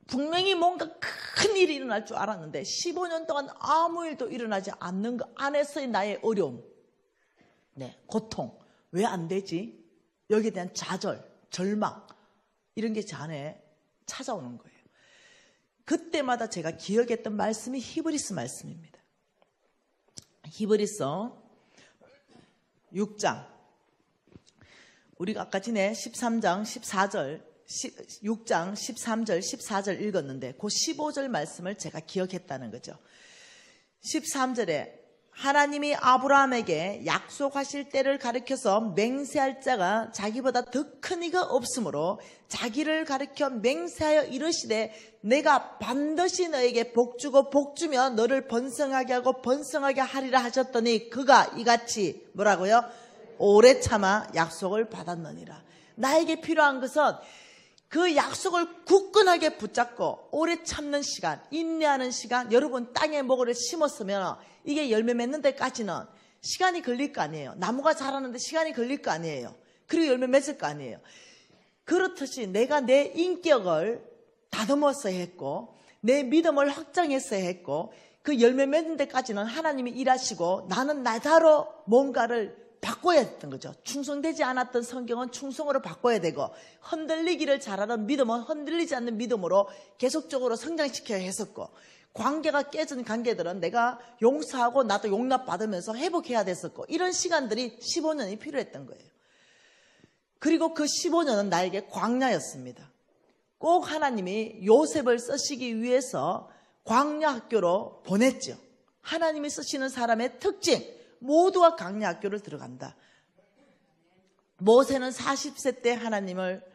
분명히 뭔가 큰 일이 일어날 줄 알았는데 15년 동안 아무 일도 일어나지 않는 것 안에서의 나의 어려움, 고통. 왜 안 되지? 여기에 대한 좌절, 절망 이런 게 제 안에 찾아오는 거예요. 그때마다 제가 기억했던 말씀이 히브리서 말씀입니다. 히브리서 6장 우리가 아까 전에 13장 14절 6장 13절 14절 읽었는데 그 15절 말씀을 제가 기억했다는 거죠. 13절에 하나님이 아브라함에게 약속하실 때를 가리켜서 맹세할 자가 자기보다 더 큰 이가 없으므로 자기를 가리켜 맹세하여 이르시되 내가 반드시 너에게 복주고 복주며 너를 번성하게 하고 번성하게 하리라 하셨더니 그가 이같이 뭐라고요? 오래 참아 약속을 받았느니라. 나에게 필요한 것은 그 약속을 굳건하게 붙잡고 오래 참는 시간, 인내하는 시간. 여러분 땅에 뭐를 심었으면 이게 열매 맺는 데까지는 시간이 걸릴 거 아니에요. 나무가 자라는데 시간이 걸릴 거 아니에요. 그리고 열매 맺을 거 아니에요. 그렇듯이 내가 내 인격을 다듬었어야 했고 내 믿음을 확장했어야 했고 그 열매 맺는 데까지는 하나님이 일하시고 나는 나다로 뭔가를 바꿔야 했던 거죠. 충성되지 않았던 성경은 충성으로 바꿔야 되고 흔들리기를 잘하는 믿음은 흔들리지 않는 믿음으로 계속적으로 성장시켜야 했었고 관계가 깨진 관계들은 내가 용서하고 나도 용납받으면서 회복해야 됐었고 이런 시간들이 15년이 필요했던 거예요. 그리고 그 15년은 나에게 광야였습니다. 꼭 하나님이 요셉을 쓰시기 위해서 광야 학교로 보냈죠. 하나님이 쓰시는 사람의 특징, 모두가 광야 학교를 들어간다. 모세는 40세 때 하나님을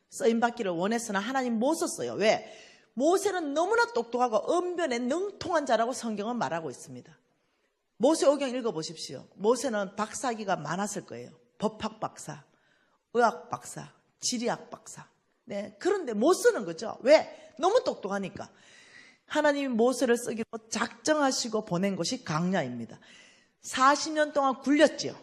쓰임받기를 원했으나 하나님 못 썼어요. 왜? 모세는 너무나 똑똑하고 언변에 능통한 자라고 성경은 말하고 있습니다. 모세오경 읽어보십시오. 모세는 박사학위가 많았을 거예요. 법학 박사, 의학 박사, 지리학 박사. 네, 그런데 못 쓰는 거죠. 왜? 너무 똑똑하니까. 하나님이 모세를 쓰기로 작정하시고 보낸 곳이 광야입니다. 40년 동안 굴렸지요.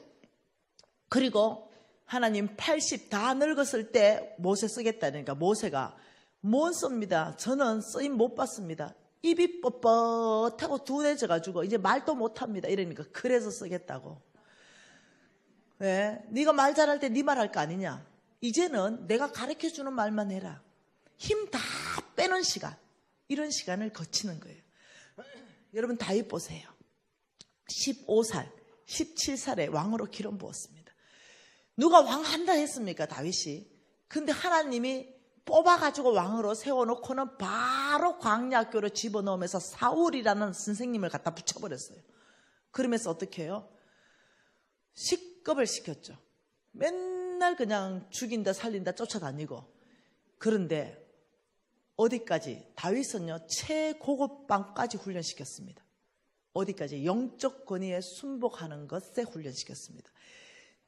그리고 하나님 80 다 늙었을 때 모세 쓰겠다니까 모세가 못 씁니다. 저는 쓰임 못 받습니다. 입이 뻣뻣하고 둔해져가지고 이제 말도 못합니다. 이러니까 그래서 쓰겠다고. 왜? 네가 말 잘할 때 네 말 할 거 아니냐. 이제는 내가 가르쳐주는 말만 해라. 힘 다 빼는 시간, 이런 시간을 거치는 거예요. 여러분 다윗 보세요. 15살, 17살에 왕으로 기름 부었습니다. 누가 왕한다 했습니까? 다윗이. 근데 하나님이 뽑아가지고 왕으로 세워놓고는 바로 광야학교로 집어넣으면서 사울이라는 선생님을 갖다 붙여버렸어요. 그러면서 어떻게 해요? 식겁을 시켰죠. 맨날 그냥 죽인다 살린다 쫓아다니고. 그런데 어디까지? 다윗은요 최고급방까지 훈련시켰습니다. 어디까지? 영적 권위에 순복하는 것에 훈련시켰습니다.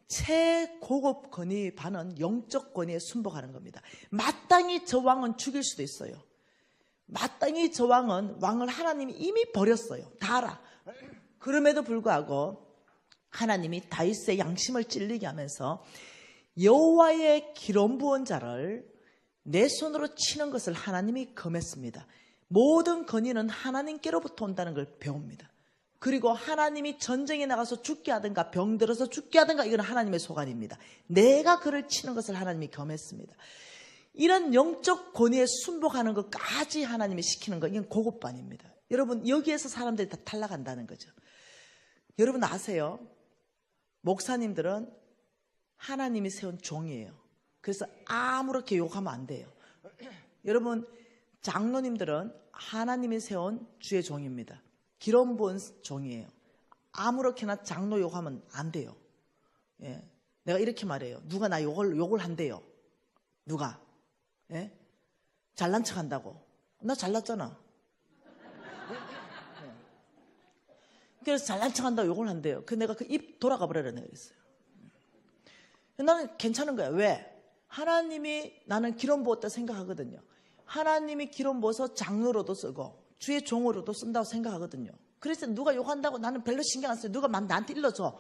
최고급 권위 반은 영적 권위에 순복하는 겁니다. 마땅히 저 왕은 죽일 수도 있어요. 마땅히 저 왕은 왕을 하나님이 이미 버렸어요. 다 알아. 그럼에도 불구하고 하나님이 다윗의 양심을 찔리게 하면서 여호와의 기름 부은 자를 내 손으로 치는 것을 하나님이 금했습니다. 모든 권위는 하나님께로부터 온다는 걸 배웁니다. 그리고 하나님이 전쟁에 나가서 죽게 하든가 병들어서 죽게 하든가 이건 하나님의 소관입니다. 내가 그를 치는 것을 하나님이 겸했습니다. 이런 영적 권위에 순복하는 것까지 하나님이 시키는 것, 이건 고급반입니다. 여러분 여기에서 사람들이 다 탈락한다는 거죠. 여러분 아세요? 목사님들은 하나님이 세운 종이에요. 그래서 아무렇게 욕하면 안 돼요. 여러분 장로님들은 하나님이 세운 주의 종입니다. 기름 부은 종이에요. 아무렇게나 장로 욕하면 안 돼요. 예. 내가 이렇게 말해요. 누가 나 욕을 한대요. 누가? 예? 잘난 척 한다고. 나 잘났잖아. 예. 그래서 잘난 척 한다고 욕을 한대요. 그 내가 그 입 돌아가 버려라 내가 그랬어요. 나는 괜찮은 거야. 왜? 하나님이 나는 기름 부었다 생각하거든요. 하나님이 기름 부어서 장로로도 쓰고 주의 종으로도 쓴다고 생각하거든요. 그래서 누가 욕한다고 나는 별로 신경 안 써요. 누가 나한테 일러줘.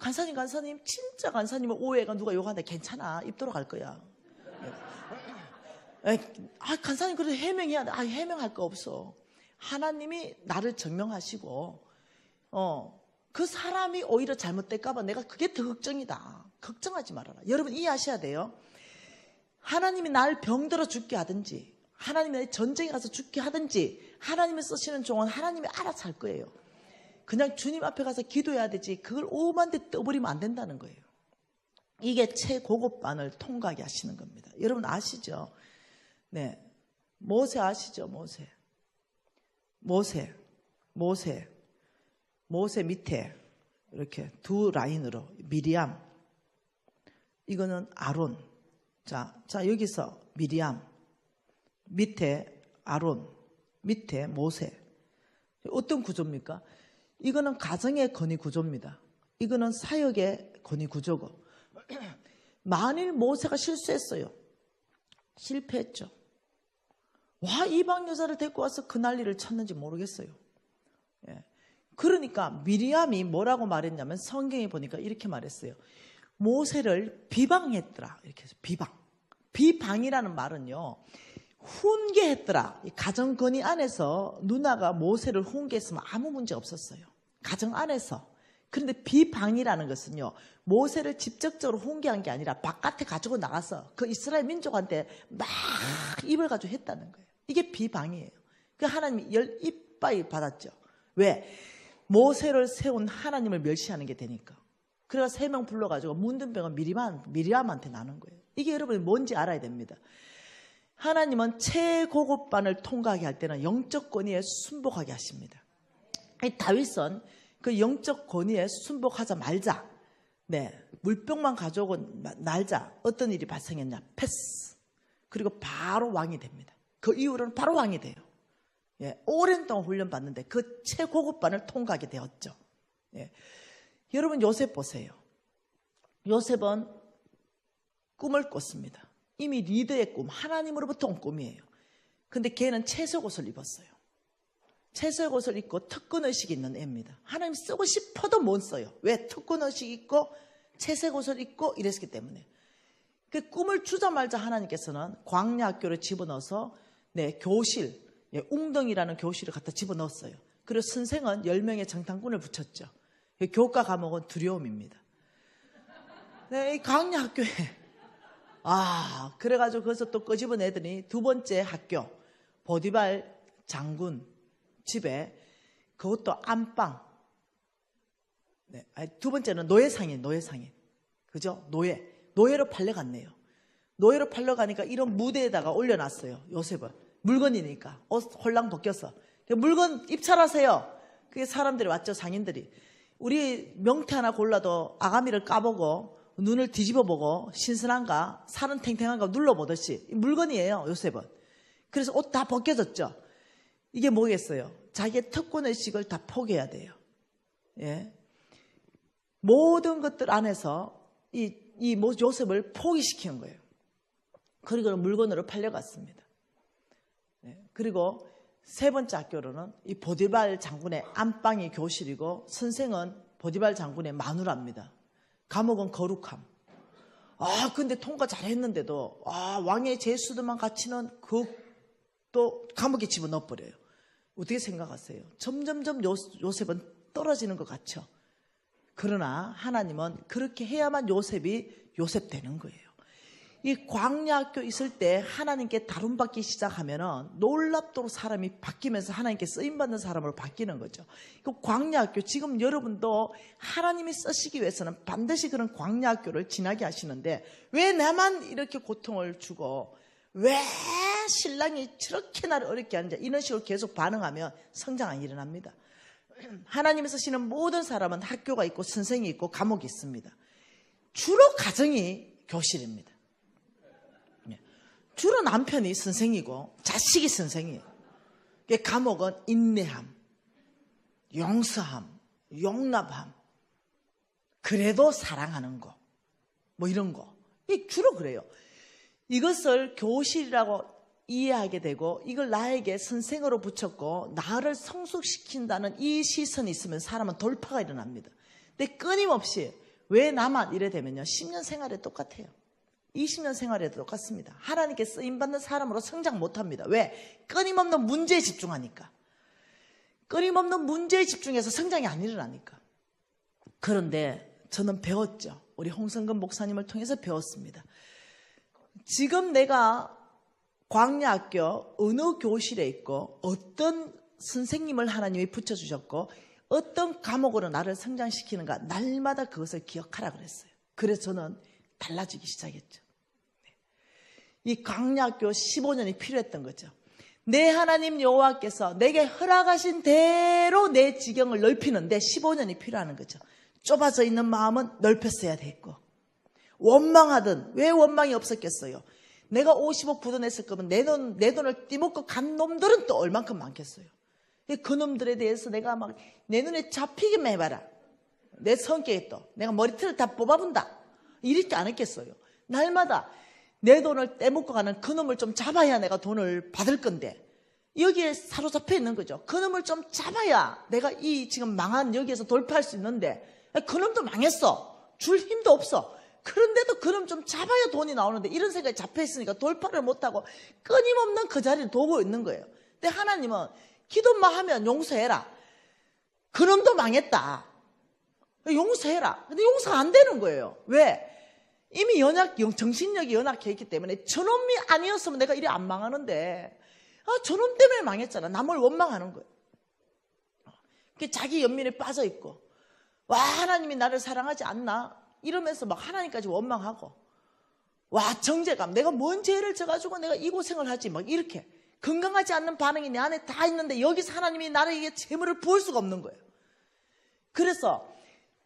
간사님 진짜 간사님은 오해가 누가 욕한다. 괜찮아. 입 돌아갈 거야. 간사님 그래도 해명해야 돼. 해명할 거 없어. 하나님이 나를 증명하시고 그 사람이 오히려 잘못될까 봐 내가 그게 더 걱정이다. 걱정하지 말아라. 여러분 이해하셔야 돼요. 하나님이 날 병들어 죽게 하든지 하나님이 날 전쟁에 가서 죽게 하든지 하나님이 쓰시는 종은 하나님이 알아서 할 거예요. 그냥 주님 앞에 가서 기도해야 되지 그걸 오만데 떠버리면 안 된다는 거예요. 이게 최고급반을 통과하게 하시는 겁니다. 여러분 아시죠? 네, 모세 아시죠? 모세 밑에 이렇게 두 라인으로 미리암, 이거는 아론. 자 여기서 미리암, 밑에 아론, 밑에 모세. 어떤 구조입니까? 이거는 가정의 건의 구조입니다. 이거는 사역의 건의 구조고. 만일 모세가 실수했어요. 실패했죠. 와, 이방 여자를 데리고 와서 그 난리를 쳤는지 모르겠어요. 예. 그러니까 미리암이 뭐라고 말했냐면 성경에 보니까 이렇게 말했어요. 모세를 비방했더라. 이렇게 해서 비방이라는 말은요. 훈계했더라. 가정 건의 안에서 누나가 모세를 훈계했으면 아무 문제 없었어요. 가정 안에서. 그런데 비방이라는 것은요. 모세를 직접적으로 훈계한 게 아니라 바깥에 가지고 나가서 그 이스라엘 민족한테 막 입을 가지고 했다는 거예요. 이게 비방이에요. 그 하나님이 이빠이 받았죠. 왜? 모세를 세운 하나님을 멸시하는 게 되니까. 그래서 3명 불러가지고 문둥병은 미리암한테 나눈 거예요. 이게 여러분이 뭔지 알아야 됩니다. 하나님은 최고급반을 통과하게 할 때는 영적 권위에 순복하게 하십니다. 이 다윗은 그 영적 권위에 순복하자 말자, 물병만 가져오고 날자 어떤 일이 발생했냐? 패스. 그리고 바로 왕이 됩니다. 그 이후로는 바로 왕이 돼요. 오랜 동안 훈련받는데 그 최고급반을 통과하게 되었죠. 여러분 요셉 보세요. 요셉은 꿈을 꿨습니다. 이미 리더의 꿈, 하나님으로부터 온 꿈이에요. 근데 걔는 채색 옷을 입었어요. 채색 옷을 입고 특권의식이 있는 애입니다. 하나님 쓰고 싶어도 못 써요. 왜? 특권의식이 있고 채색 옷을 입고 이랬기 때문에. 그 꿈을 주자마자 하나님께서는 광야학교를 집어넣어서 교실, 웅덩이라는 교실을 갖다 집어넣었어요. 그리고 선생은 10명의 정탐꾼을 붙였죠. 교과 과목은 두려움입니다. 이 광야학교에 그래가지고 거기서 또 끄집어내더니 두 번째 학교 보디발 장군 집에 그것도 안방. 두 번째는 노예상인. 그죠? 노예로 팔려갔네요. 노예로 팔려가니까 이런 무대에다가 올려놨어요. 요셉은. 물건이니까. 옷 홀랑 벗겨서. 물건 입찰하세요. 그게 사람들이 왔죠. 상인들이. 우리 명태 하나 골라도 아가미를 까보고 눈을 뒤집어보고 신선한가 살은 탱탱한가 눌러보듯이 물건이에요. 요셉은. 그래서 옷 다 벗겨졌죠. 이게 뭐겠어요? 자기의 특권의식을 다 포기해야 돼요. 모든 것들 안에서 이 요셉을 포기시키는 거예요. 그리고 물건으로 팔려갔습니다. 그리고 세 번째 학교로는 이 보디발 장군의 안방이 교실이고 선생은 보디발 장군의 마누라입니다. 감옥은 거룩함. 근데 통과 잘했는데도 왕의 제수들만 갇히는 또 감옥에 집어넣어버려요. 어떻게 생각하세요? 점점점 요셉은 떨어지는 것 같죠? 그러나 하나님은 그렇게 해야만 요셉이 요셉 되는 거예요. 이 광야학교 있을 때 하나님께 다룸받기 시작하면은 놀랍도록 사람이 바뀌면서 하나님께 쓰임받는 사람으로 바뀌는 거죠. 그 광야학교, 지금 여러분도 하나님이 쓰시기 위해서는 반드시 그런 광야학교를 지나게 하시는데 왜 나만 이렇게 고통을 주고 왜 신랑이 저렇게 나를 어렵게 하는지 이런 식으로 계속 반응하면 성장 안 일어납니다. 하나님이 쓰시는 모든 사람은 학교가 있고 선생이 있고 감옥이 있습니다. 주로 가정이 교실입니다. 주로 남편이 선생이고 자식이 선생이에요. 감옥은 인내함, 용서함, 용납함, 그래도 사랑하는 거, 뭐 이런 거. 주로 그래요. 이것을 교실이라고 이해하게 되고 이걸 나에게 선생으로 붙였고 나를 성숙시킨다는 이 시선이 있으면 사람은 돌파가 일어납니다. 근데 끊임없이 왜 나만 이래 되면요 10년 생활에 똑같아요. 20년 생활에도 똑같습니다. 하나님께 쓰임받는 사람으로 성장 못합니다. 왜? 끊임없는 문제에 집중하니까. 끊임없는 문제에 집중해서 성장이 안 일어나니까. 그런데 저는 배웠죠. 우리 홍성근 목사님을 통해서 배웠습니다. 지금 내가 광야학교 어느 교실에 있고 어떤 선생님을 하나님이 붙여주셨고 어떤 과목으로 나를 성장시키는가 날마다 그것을 기억하라 그랬어요. 그래서 저는 달라지기 시작했죠. 이 광야학교 15년이 필요했던 거죠. 내 하나님 여호와께서 내게 허락하신 대로 내 지경을 넓히는데 15년이 필요한 거죠. 좁아져 있는 마음은 넓혔어야 됐고 원망하든 왜 원망이 없었겠어요. 내가 50억 부도냈을 거면 내 돈을 띠먹고 간 놈들은 또 얼만큼 많겠어요. 그 놈들에 대해서 내가 막 내 눈에 잡히게만 해봐라. 내 성격에 또 내가 머리털을 다 뽑아본다. 이렇게 안 했겠어요. 날마다 내 돈을 떼먹고 가는 그 놈을 좀 잡아야 내가 돈을 받을 건데 여기에 사로잡혀 있는 거죠. 그 놈을 좀 잡아야 내가 이 지금 망한 여기에서 돌파할 수 있는데 그 놈도 망했어. 줄 힘도 없어. 그런데도 그 놈 좀 잡아야 돈이 나오는데 이런 생각이 잡혀있으니까 돌파를 못하고 끊임없는 그 자리를 도고 있는 거예요. 근데 하나님은 기도만 하면 용서해라. 그 놈도 망했다. 용서해라. 근데 용서가 안 되는 거예요. 왜? 이미 정신력이 연약해 있기 때문에 저놈이 아니었으면 내가 이래 안 망하는데 저놈 때문에 망했잖아. 남을 원망하는 거예요. 자기 연민에 빠져 있고 와 하나님이 나를 사랑하지 않나? 이러면서 막 하나님까지 원망하고 와, 정죄감. 내가 뭔 죄를 져가지고 내가 이 고생을 하지. 막 이렇게. 건강하지 않는 반응이 내 안에 다 있는데 여기서 하나님이 나에게 재물을 부을 수가 없는 거예요. 그래서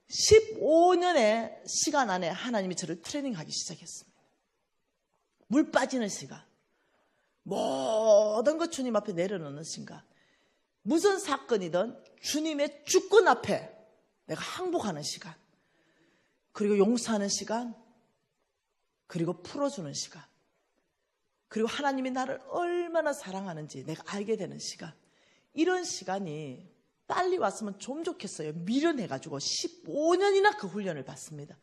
15년의 시간 안에 하나님이 저를 트레이닝하기 시작했습니다. 물 빠지는 시간. 모든 것 주님 앞에 내려놓는 순간. 무슨 사건이든 주님의 주권 앞에 내가 항복하는 시간. 그리고 용서하는 시간. 그리고 풀어주는 시간. 그리고 하나님이 나를 얼마나 사랑하는지 내가 알게 되는 시간. 이런 시간이 빨리 왔으면 좀 좋겠어요. 미련해가지고 15년이나 그 훈련을 받습니다.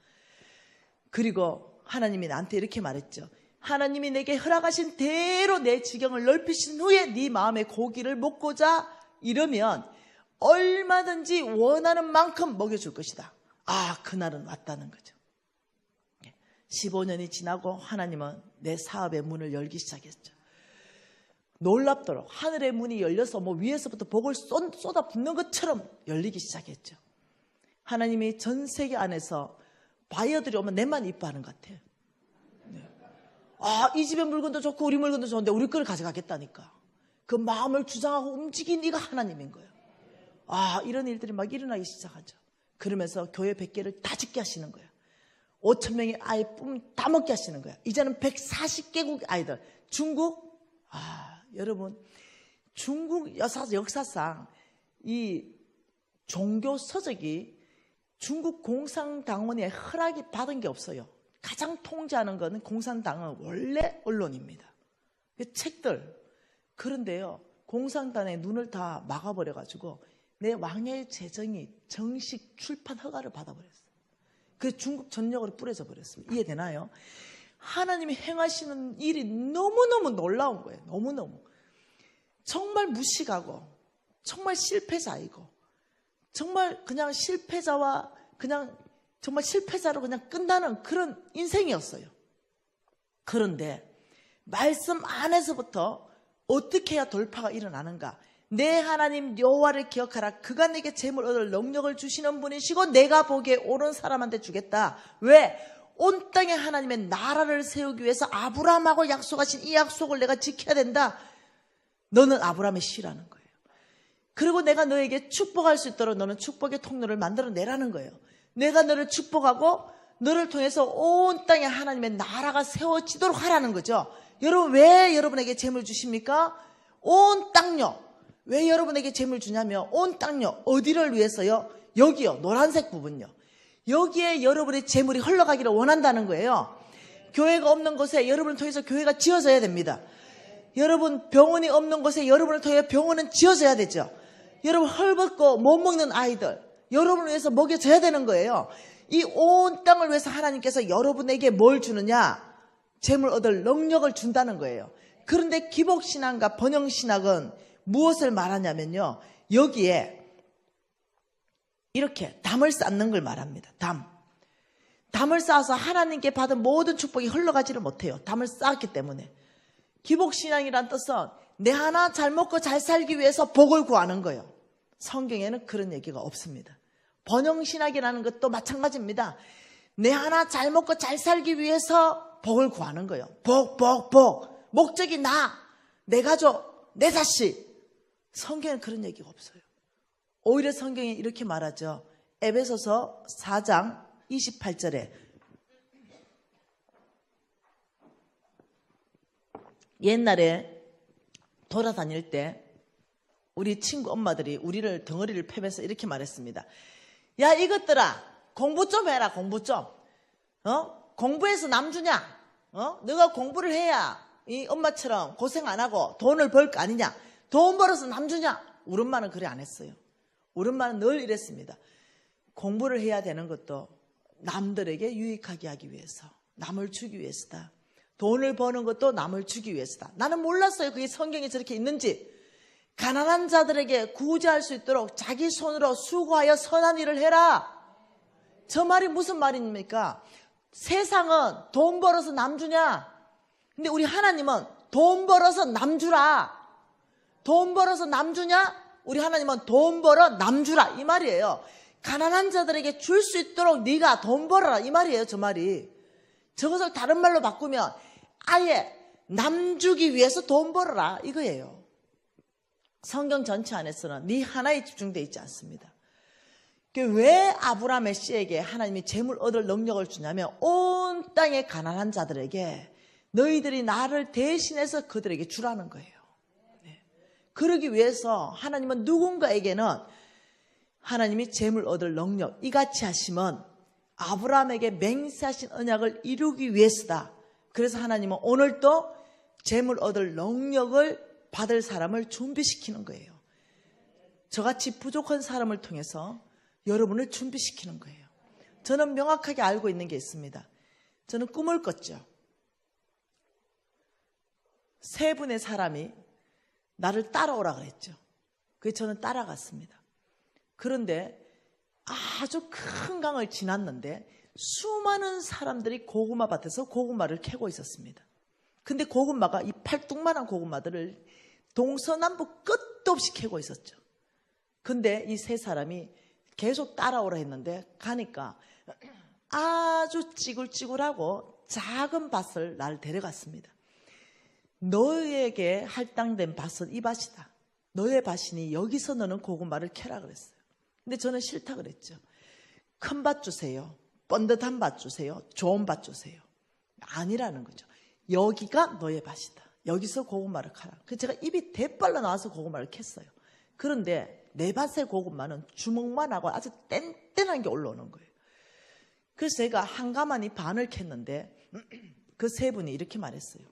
그리고 하나님이 나한테 이렇게 말했죠. 하나님이 내게 허락하신 대로 내 지경을 넓히신 후에 네 마음의 고기를 먹고자 이러면 얼마든지 원하는 만큼 먹여줄 것이다. 아, 그날은 왔다는 거죠. 15년이 지나고 하나님은 내 사업의 문을 열기 시작했죠. 놀랍도록 하늘의 문이 열려서 뭐 위에서부터 복을 쏟아붓는 것처럼 열리기 시작했죠. 하나님이 전 세계 안에서 바이어들이 오면 내만 이뻐하는 것 같아요. 네. 아, 이 집의 물건도 좋고 우리 물건도 좋은데 우리 거를 가져가겠다니까. 그 마음을 주장하고 움직인 이가 하나님인 거예요. 아, 이런 일들이 막 일어나기 시작하죠. 그러면서 교회 100개를 다 짓게 하시는 거예요. 5,000명의 아이 뿜 다 먹게 하시는 거야. 이제는 140개국 아이들. 중국, 여러분, 중국 역사상 이 종교 서적이 중국 공산당원의 허락이 받은 게 없어요. 가장 통제하는 것은 공산당은 원래 언론입니다. 책들. 그런데요, 공산당의 눈을 다 막아버려가지고 내 왕의 재정이 정식 출판 허가를 받아버렸어요. 그 중국 전역으로 뿌려져 버렸습니다. 이해되나요? 하나님이 행하시는 일이 너무너무 놀라운 거예요. 너무너무. 정말 무식하고 정말 실패자이고 정말 그냥 실패자와 그냥 정말 실패자로 그냥 끝나는 그런 인생이었어요. 그런데 말씀 안에서부터 어떻게 해야 돌파가 일어나는가? 내 하나님 여호와를 기억하라. 그가 내게 재물 얻을 능력을 주시는 분이시고 내가 보기에 옳은 사람한테 주겠다. 왜? 온 땅에 하나님의 나라를 세우기 위해서 아브라함하고 약속하신 이 약속을 내가 지켜야 된다. 너는 아브라함의 씨라는 거예요. 그리고 내가 너에게 축복할 수 있도록 너는 축복의 통로를 만들어내라는 거예요. 내가 너를 축복하고 너를 통해서 온 땅에 하나님의 나라가 세워지도록 하라는 거죠. 여러분, 왜 여러분에게 재물 주십니까? 온 땅요. 왜 여러분에게 재물 주냐면 온 땅요. 어디를 위해서요? 여기요. 노란색 부분요. 여기에 여러분의 재물이 흘러가기를 원한다는 거예요. 교회가 없는 곳에 여러분을 통해서 교회가 지어져야 됩니다. 여러분 병원이 없는 곳에 여러분을 통해 병원은 지어져야 되죠. 여러분 헐벗고 못 먹는 아이들 여러분을 위해서 먹여줘야 되는 거예요. 이 온 땅을 위해서 하나님께서 여러분에게 뭘 주느냐? 재물 얻을 능력을 준다는 거예요. 그런데 기복신앙과 번영신학은 무엇을 말하냐면요. 여기에 이렇게 담을 쌓는 걸 말합니다. 담을 쌓아서 하나님께 받은 모든 축복이 흘러가지를 못해요. 담을 쌓았기 때문에. 기복신앙이란 뜻은 내 하나 잘 먹고 잘 살기 위해서 복을 구하는 거예요. 성경에는 그런 얘기가 없습니다. 번영신학이라는 것도 마찬가지입니다. 내 하나 잘 먹고 잘 살기 위해서 복을 구하는 거예요. 복. 목적이 내 가족, 내 자식. 성경에는 그런 얘기가 없어요. 오히려 성경에 이렇게 말하죠. 에베소서 4장 28절에 옛날에 돌아다닐 때 우리 친구 엄마들이 우리를 덩어리를 패면서 이렇게 말했습니다. 야, 이것들아, 공부 좀 해라. 공부 좀. 공부해서 남 주냐? 너가 공부를 해야 이 엄마처럼 고생 안 하고 돈을 벌 거 아니냐? 돈 벌어서 남 주냐? 우리 엄마는 그래 안 했어요. 우리 엄마는 늘 이랬습니다. 공부를 해야 되는 것도 남들에게 유익하게 하기 위해서, 남을 주기 위해서다. 돈을 버는 것도 남을 주기 위해서다. 나는 몰랐어요. 그게 성경에 저렇게 있는지. 가난한 자들에게 구제할 수 있도록 자기 손으로 수고하여 선한 일을 해라. 저 말이 무슨 말입니까? 세상은 돈 벌어서 남 주냐? 근데 우리 하나님은 돈 벌어서 남 주라. 돈 벌어서 남 주냐? 우리 하나님은 돈 벌어 남 주라. 이 말이에요. 가난한 자들에게 줄 수 있도록 네가 돈 벌어라. 이 말이에요. 저 말이. 저것을 다른 말로 바꾸면 아예 남 주기 위해서 돈 벌어라 이거예요. 성경 전체 안에서는 네 하나에 집중되어 있지 않습니다. 왜 아브라함의 씨에게 하나님이 재물 얻을 능력을 주냐면 온 땅의 가난한 자들에게 너희들이 나를 대신해서 그들에게 주라는 거예요. 그러기 위해서 하나님은 누군가에게는 하나님이 재물 얻을 능력 이같이 하시면 아브라함에게 맹세하신 언약을 이루기 위해서다. 그래서 하나님은 오늘도 재물 얻을 능력을 받을 사람을 준비시키는 거예요. 저같이 부족한 사람을 통해서 여러분을 준비시키는 거예요. 저는 명확하게 알고 있는 게 있습니다. 저는 꿈을 꿨죠. 3분의 사람이 나를 따라오라 그랬죠. 그래서 저는 따라갔습니다. 그런데 아주 큰 강을 지났는데 수많은 사람들이 고구마 밭에서 고구마를 캐고 있었습니다. 근데 고구마가 이 팔뚝만한 고구마들을 동서남북 끝도 없이 캐고 있었죠. 근데 이 3사람이 계속 따라오라 했는데 가니까 아주 찌글찌글하고 작은 밭을 날 데려갔습니다. 너에게 할당된 밭은 이 밭이다. 너의 밭이니 여기서 너는 고구마를 캐라 그랬어요. 근데 저는 싫다 그랬죠. 큰 밭 주세요. 번듯한 밭 주세요. 좋은 밭 주세요. 아니라는 거죠. 여기가 너의 밭이다. 여기서 고구마를 캐라. 그래서 제가 입이 대빨라 나와서 고구마를 캤어요. 그런데 내 밭의 고구마는 주먹만 하고 아주 뗀뗀한 게 올라오는 거예요. 그래서 제가 한가마니 반을 캤는데 그 3분이 이렇게 말했어요.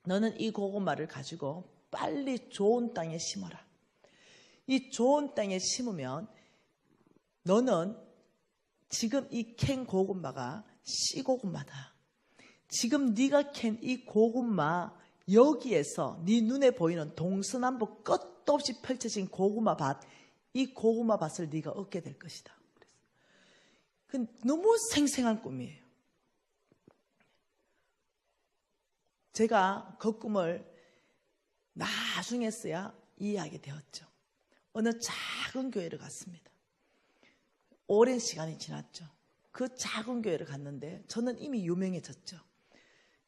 너는 이 고구마를 가지고 빨리 좋은 땅에 심어라. 이 좋은 땅에 심으면 너는 지금 이 캔 고구마가 씨고구마다. 지금 네가 캔 이 고구마 여기에서 네 눈에 보이는 동서남북 끝도 없이 펼쳐진 고구마 밭, 이 고구마 밭을 네가 얻게 될 것이다. 그 너무 생생한 꿈이에요. 제가 그 꿈을 나중에서야 이해하게 되었죠. 어느 작은 교회를 갔습니다. 오랜 시간이 지났죠. 그 작은 교회를 갔는데 저는 이미 유명해졌죠.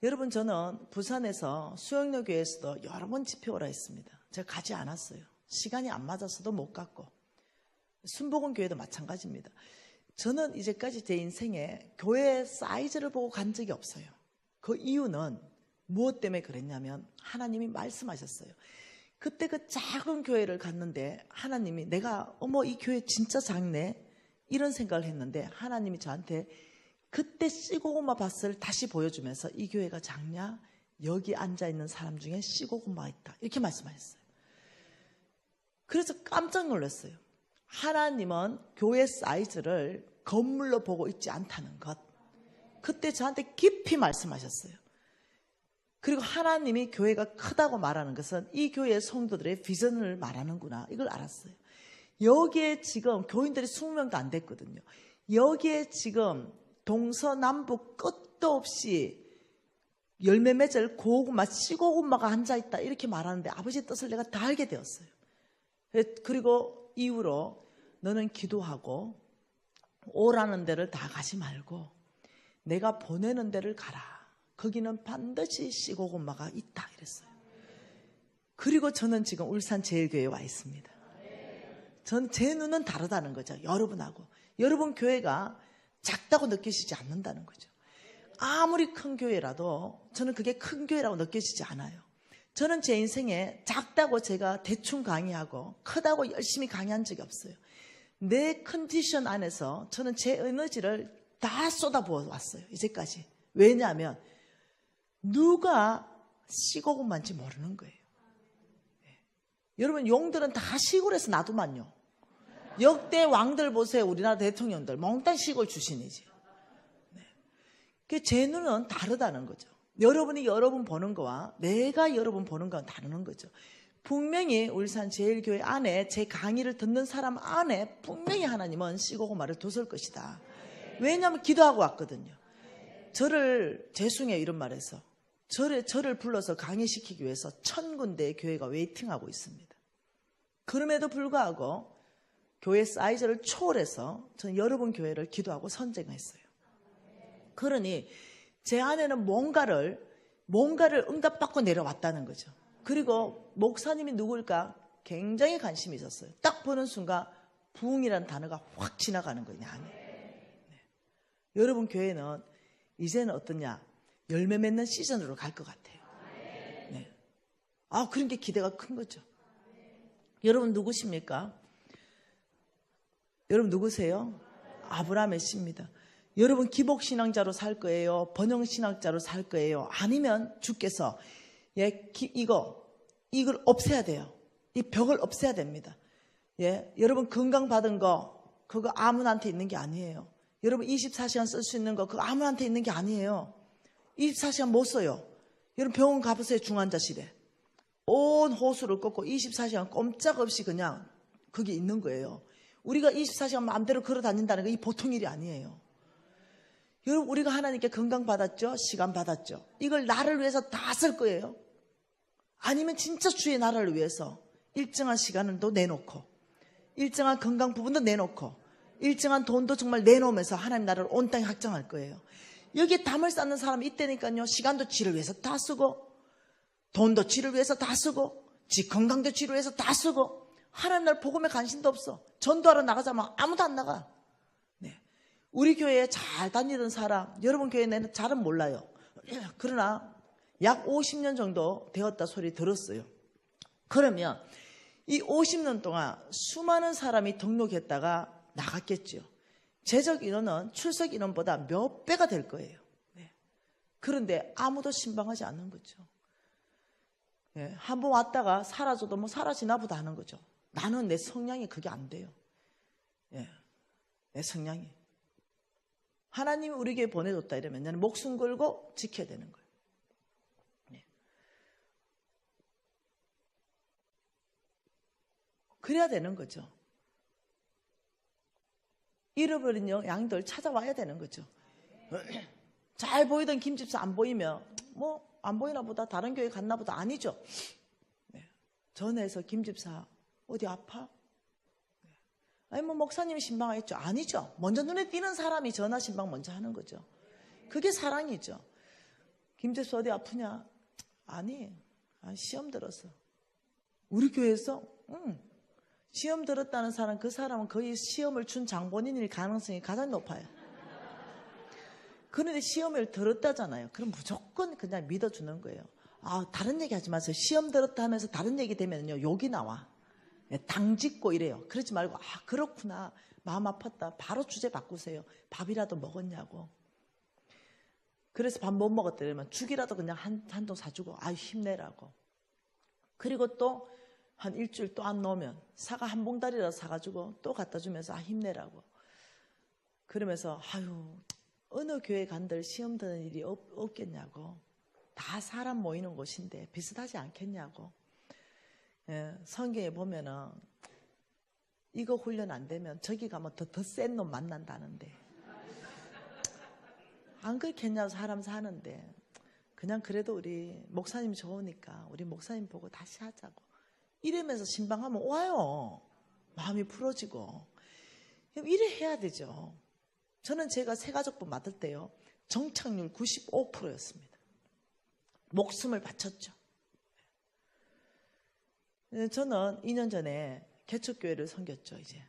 여러분, 저는 부산에서 수영로 교회에서도 여러 번 집회 오라 했습니다. 제가 가지 않았어요. 시간이 안 맞아서도 못 갔고, 순복음 교회도 마찬가지입니다. 저는 이제까지 제 인생에 교회 사이즈를 보고 간 적이 없어요. 그 이유는 무엇 때문에 그랬냐면 하나님이 말씀하셨어요. 그때 그 작은 교회를 갔는데 하나님이 내가 어머 이 교회 진짜 작네 이런 생각을 했는데 하나님이 저한테 그때 씨고구마 밭을 다시 보여주면서 이 교회가 작냐? 여기 앉아있는 사람 중에 씨고구마가 있다. 이렇게 말씀하셨어요. 그래서 깜짝 놀랐어요. 하나님은 교회 사이즈를 건물로 보고 있지 않다는 것. 그때 저한테 깊이 말씀하셨어요. 그리고 하나님이 교회가 크다고 말하는 것은 이 교회의 성도들의 비전을 말하는구나. 이걸 알았어요. 여기에 지금 교인들이 20명도 안 됐거든요. 여기에 지금 동서남북 끝도 없이 열매 맺을 고구마, 씨고구마가 앉아있다 이렇게 말하는데 아버지의 뜻을 내가 다 알게 되었어요. 그리고 이후로 너는 기도하고 오라는 데를 다 가지 말고 내가 보내는 데를 가라. 거기는 반드시 씨고구마가 있다 이랬어요. 그리고 저는 지금 울산 제일교회에 와 있습니다. 전 제 눈은 다르다는 거죠. 여러분하고. 여러분 교회가 작다고 느끼시지 않는다는 거죠. 아무리 큰 교회라도 저는 그게 큰 교회라고 느껴지지 않아요. 저는 제 인생에 작다고 제가 대충 강의하고 크다고 열심히 강의한 적이 없어요. 내 컨디션 안에서 저는 제 에너지를 다 쏟아부어 왔어요. 이제까지. 왜냐하면 누가 씨고구마인지 모르는 거예요. 여러분 용들은 다 시골에서 놔두만요. 역대 왕들 보세요. 우리나라 대통령들 몽땅 시골 출신이지. 제 눈은 다르다는 거죠. 여러분이 여러분 보는 거와 내가 여러분 보는 거는 다르는 거죠. 분명히 울산 제일교회 안에 제 강의를 듣는 사람 안에 분명히 하나님은 씨고구마를 두실 것이다. 왜냐하면 기도하고 왔거든요. 저를 재숭에 이런 말해서 저를 불러서 강의시키기 위해서 1000군데의 교회가 웨이팅하고 있습니다. 그럼에도 불구하고 교회 사이즈를 초월해서 저는 여러분 교회를 기도하고 선정했어요. 그러니 제 안에는 뭔가를 응답받고 내려왔다는 거죠. 그리고 목사님이 누굴까 굉장히 관심이 있었어요. 딱 보는 순간 부흥이라는 단어가 확 지나가는 거냐. 네. 여러분 교회는 이제는 어떠냐? 열매 맺는 시즌으로 갈 것 같아요. 네. 그런 게 기대가 큰 거죠. 여러분 누구십니까? 여러분 누구세요? 아브라함의 씨입니다. 여러분 기복신앙자로 살 거예요? 번영신앙자로 살 거예요? 아니면 주께서 이걸 없애야 돼요. 이 벽을 없애야 됩니다. 여러분 건강 받은 거 그거 아무나한테 있는 게 아니에요. 여러분 24시간 쓸 수 있는 거 그거 아무나한테 있는 게 아니에요. 24시간 못 써요. 여러분 병원 가보세요. 중환자실에 온 호수를 꺾고 24시간 꼼짝없이 그냥 그게 있는 거예요. 우리가 24시간 마음대로 걸어 다닌다는 거 이 보통 일이 아니에요. 여러분 우리가 하나님께 건강 받았죠? 시간 받았죠? 이걸 나를 위해서 다 쓸 거예요? 아니면 진짜 주의 나라를 위해서 일정한 시간을 또 내놓고 일정한 건강 부분도 내놓고 일정한 돈도 정말 내놓으면서 하나님 나라를 온 땅에 확장할 거예요. 여기에 담을 쌓는 사람이 있다니까요. 시간도 지를 위해서 다 쓰고 돈도 지를 위해서 다 쓰고 지 건강도 지를 위해서 다 쓰고 하나님 나라 복음에 관심도 없어. 전도하러 나가자면 아무도 안 나가. 네. 우리 교회에 잘 다니던 사람 여러분 교회 내는 잘은 몰라요. 그러나 약 50년 정도 되었다 소리 들었어요. 그러면 이 50년 동안 수많은 사람이 등록했다가 나갔겠죠. 재적 인원은 출석 인원보다 몇 배가 될 거예요. 네. 그런데 아무도 신방하지 않는 거죠. 네. 한번 왔다가 사라져도 뭐 사라지나 보다 하는 거죠. 나는 내 성향이 그게 안 돼요. 네. 내 성향이. 하나님이 우리 교회 보내줬다 이러면 나는 목숨 걸고 지켜야 되는 거예요. 네. 그래야 되는 거죠. 잃어버린 양들 찾아와야 되는 거죠. 잘 보이던 김집사 안 보이면 뭐 안 보이나 보다 다른 교회 갔나 보다 아니죠. 네. 전화해서 김집사 어디 아파? 네. 아니 뭐 목사님이 신방하겠죠. 아니죠. 먼저 눈에 띄는 사람이 전화 신방 먼저 하는 거죠. 그게 사랑이죠. 김집사 어디 아프냐? 아니 시험 들었어. 우리 교회에서? 응. 시험 들었다는 사람, 그 사람은 거의 시험을 준 장본인일 가능성이 가장 높아요. 그런데 시험을 들었다잖아요. 그럼 무조건 그냥 믿어주는 거예요. 다른 얘기 하지 마세요. 시험 들었다 하면서 다른 얘기 되면요 욕이 나와. 당짓고 이래요. 그러지 말고 그렇구나. 마음 아팠다. 바로 주제 바꾸세요. 밥이라도 먹었냐고. 그래서 밥 못 먹었다 그러면 죽이라도 그냥 한 통 사주고 힘내라고. 그리고 또 한 일주일 또 안 넣으면 사과 한 봉다리라도 사가지고 또 갖다 주면서 힘내라고. 그러면서 어느 교회 간들 시험 드는 일이 없겠냐고. 다 사람 모이는 곳인데 비슷하지 않겠냐고. 성경에 보면은 이거 훈련 안 되면 저기 가면 더 센 놈 만난다는데 안 그렇겠냐고. 사람 사는데 그냥 그래도 우리 목사님 좋으니까 우리 목사님 보고 다시 하자고 이러면서 신방하면 와요. 마음이 풀어지고. 이래 해야 되죠. 저는 제가 새가족부 맡을 때요 정착률 95%였습니다. 목숨을 바쳤죠. 저는 2년 전에 개척교회를 섬겼죠. 이제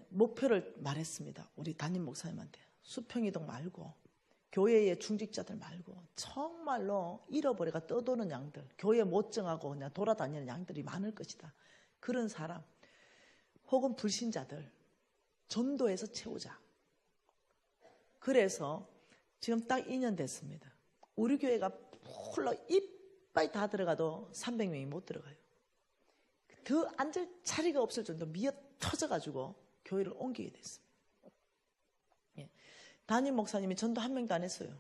목표를 말했습니다. 우리 담임 목사님한테. 수평이동 말고 교회의 중직자들 말고 정말로 잃어버려가 떠도는 양들, 교회 못 정하고 그냥 돌아다니는 양들이 많을 것이다. 그런 사람 혹은 불신자들 전도해서 채우자. 그래서 지금 딱 2년 됐습니다. 우리 교회가 홀로 이빨 다 들어가도 300명이 못 들어가요. 더 앉을 자리가 없을 정도로 미어 터져가지고 교회를 옮기게 됐습니다. 담임 목사님이 전도 한 명도 안 했어요.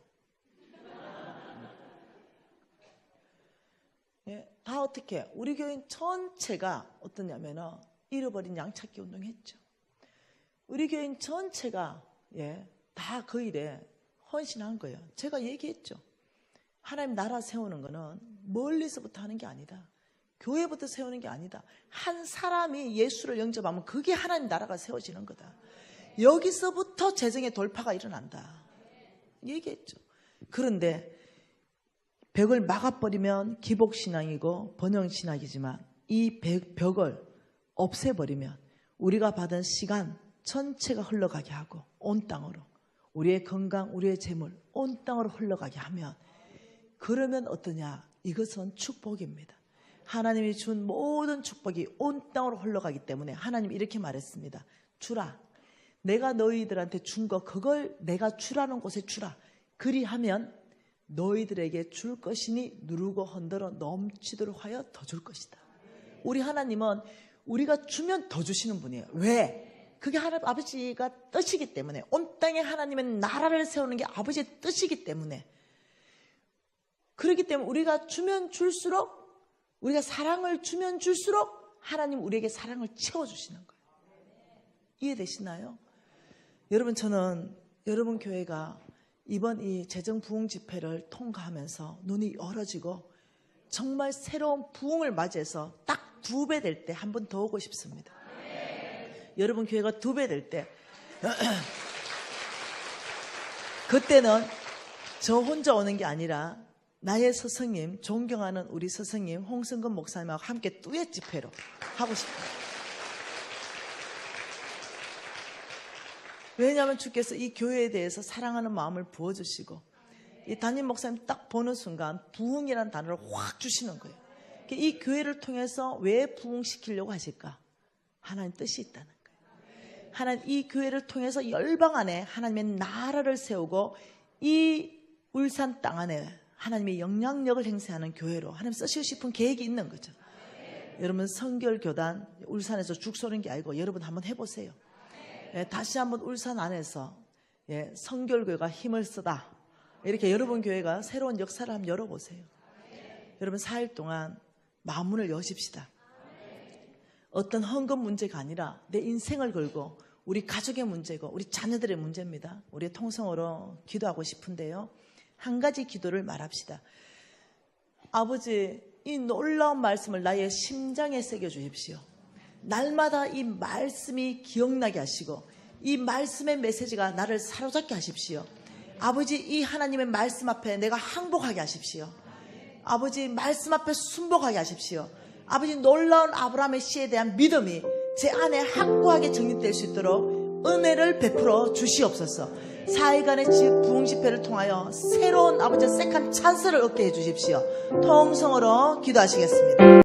다 어떻게 우리 교인 전체가 어떠냐면은 잃어버린 양 찾기 운동했죠. 우리 교인 전체가 다 그 일에 헌신한 거예요. 제가 얘기했죠. 하나님 나라 세우는 거는 멀리서부터 하는 게 아니다. 교회부터 세우는 게 아니다. 한 사람이 예수를 영접하면 그게 하나님 나라가 세워지는 거다. 여기서부터 재정의 돌파가 일어난다. 얘기했죠. 그런데 벽을 막아버리면 기복신앙이고 번영신앙이지만 이 벽을 없애버리면 우리가 받은 시간 전체가 흘러가게 하고 온 땅으로 우리의 건강, 우리의 재물 온 땅으로 흘러가게 하면 그러면 어떠냐? 이것은 축복입니다. 하나님이 준 모든 축복이 온 땅으로 흘러가기 때문에 하나님이 이렇게 말했습니다. 주라. 내가 너희들한테 준 거 그걸 내가 주라는 곳에 주라. 그리하면 너희들에게 줄 것이니 누르고 흔들어 넘치도록 하여 더 줄 것이다. 우리 하나님은 우리가 주면 더 주시는 분이에요. 왜? 그게 하나님 아버지가 뜻이기 때문에 온 땅에 하나님의 나라를 세우는 게 아버지의 뜻이기 때문에 그렇기 때문에 우리가 주면 줄수록 우리가 사랑을 주면 줄수록 하나님 우리에게 사랑을 채워주시는 거예요. 이해되시나요? 여러분 저는 여러분 교회가 이번 이 재정 부흥 집회를 통과하면서 눈이 열어지고 정말 새로운 부흥을 맞이해서 딱 2배 될 때 한 번 더 오고 싶습니다. 여러분 교회가 2배 될 때 그때는 저 혼자 오는 게 아니라 나의 스승님, 존경하는 우리 스승님 홍승근 목사님하고 함께 듀엣 집회로 하고 싶어요. 왜냐하면 주께서 이 교회에 대해서 사랑하는 마음을 부어주시고 이 담임 목사님 딱 보는 순간 부흥이라는 단어를 확 주시는 거예요. 이 교회를 통해서 왜 부흥시키려고 하실까? 하나님 뜻이 있다는 거예요. 하나님 이 교회를 통해서 열방 안에 하나님의 나라를 세우고 이 울산 땅 안에 하나님의 영향력을 행사하는 교회로 하나님 쓰시고 싶은 계획이 있는 거죠. 여러분 성결교단 울산에서 죽 쏘는 게 아니고 여러분 한번 해보세요. 다시 한번 울산 안에서 성결교회가 힘을 쓰다 이렇게 여러분 교회가 새로운 역사를 한번 열어보세요. 여러분 4일 동안 마음문을 여십시다. 어떤 헌금 문제가 아니라 내 인생을 걸고 우리 가족의 문제고 우리 자녀들의 문제입니다. 우리 통성으로 기도하고 싶은데요. 한 가지 기도를 말합시다. 아버지 이 놀라운 말씀을 나의 심장에 새겨주십시오. 날마다 이 말씀이 기억나게 하시고 이 말씀의 메시지가 나를 사로잡게 하십시오. 아버지 이 하나님의 말씀 앞에 내가 항복하게 하십시오. 아버지 말씀 앞에 순복하게 하십시오. 아버지 놀라운 아브라함의 씨에 대한 믿음이 제 안에 확고하게 정립될 수 있도록 은혜를 베풀어 주시옵소서. 4일간의 부흥 집회를 통하여 새로운 아버지의 세컨 찬스를 얻게 해주십시오. 통성으로 기도하시겠습니다.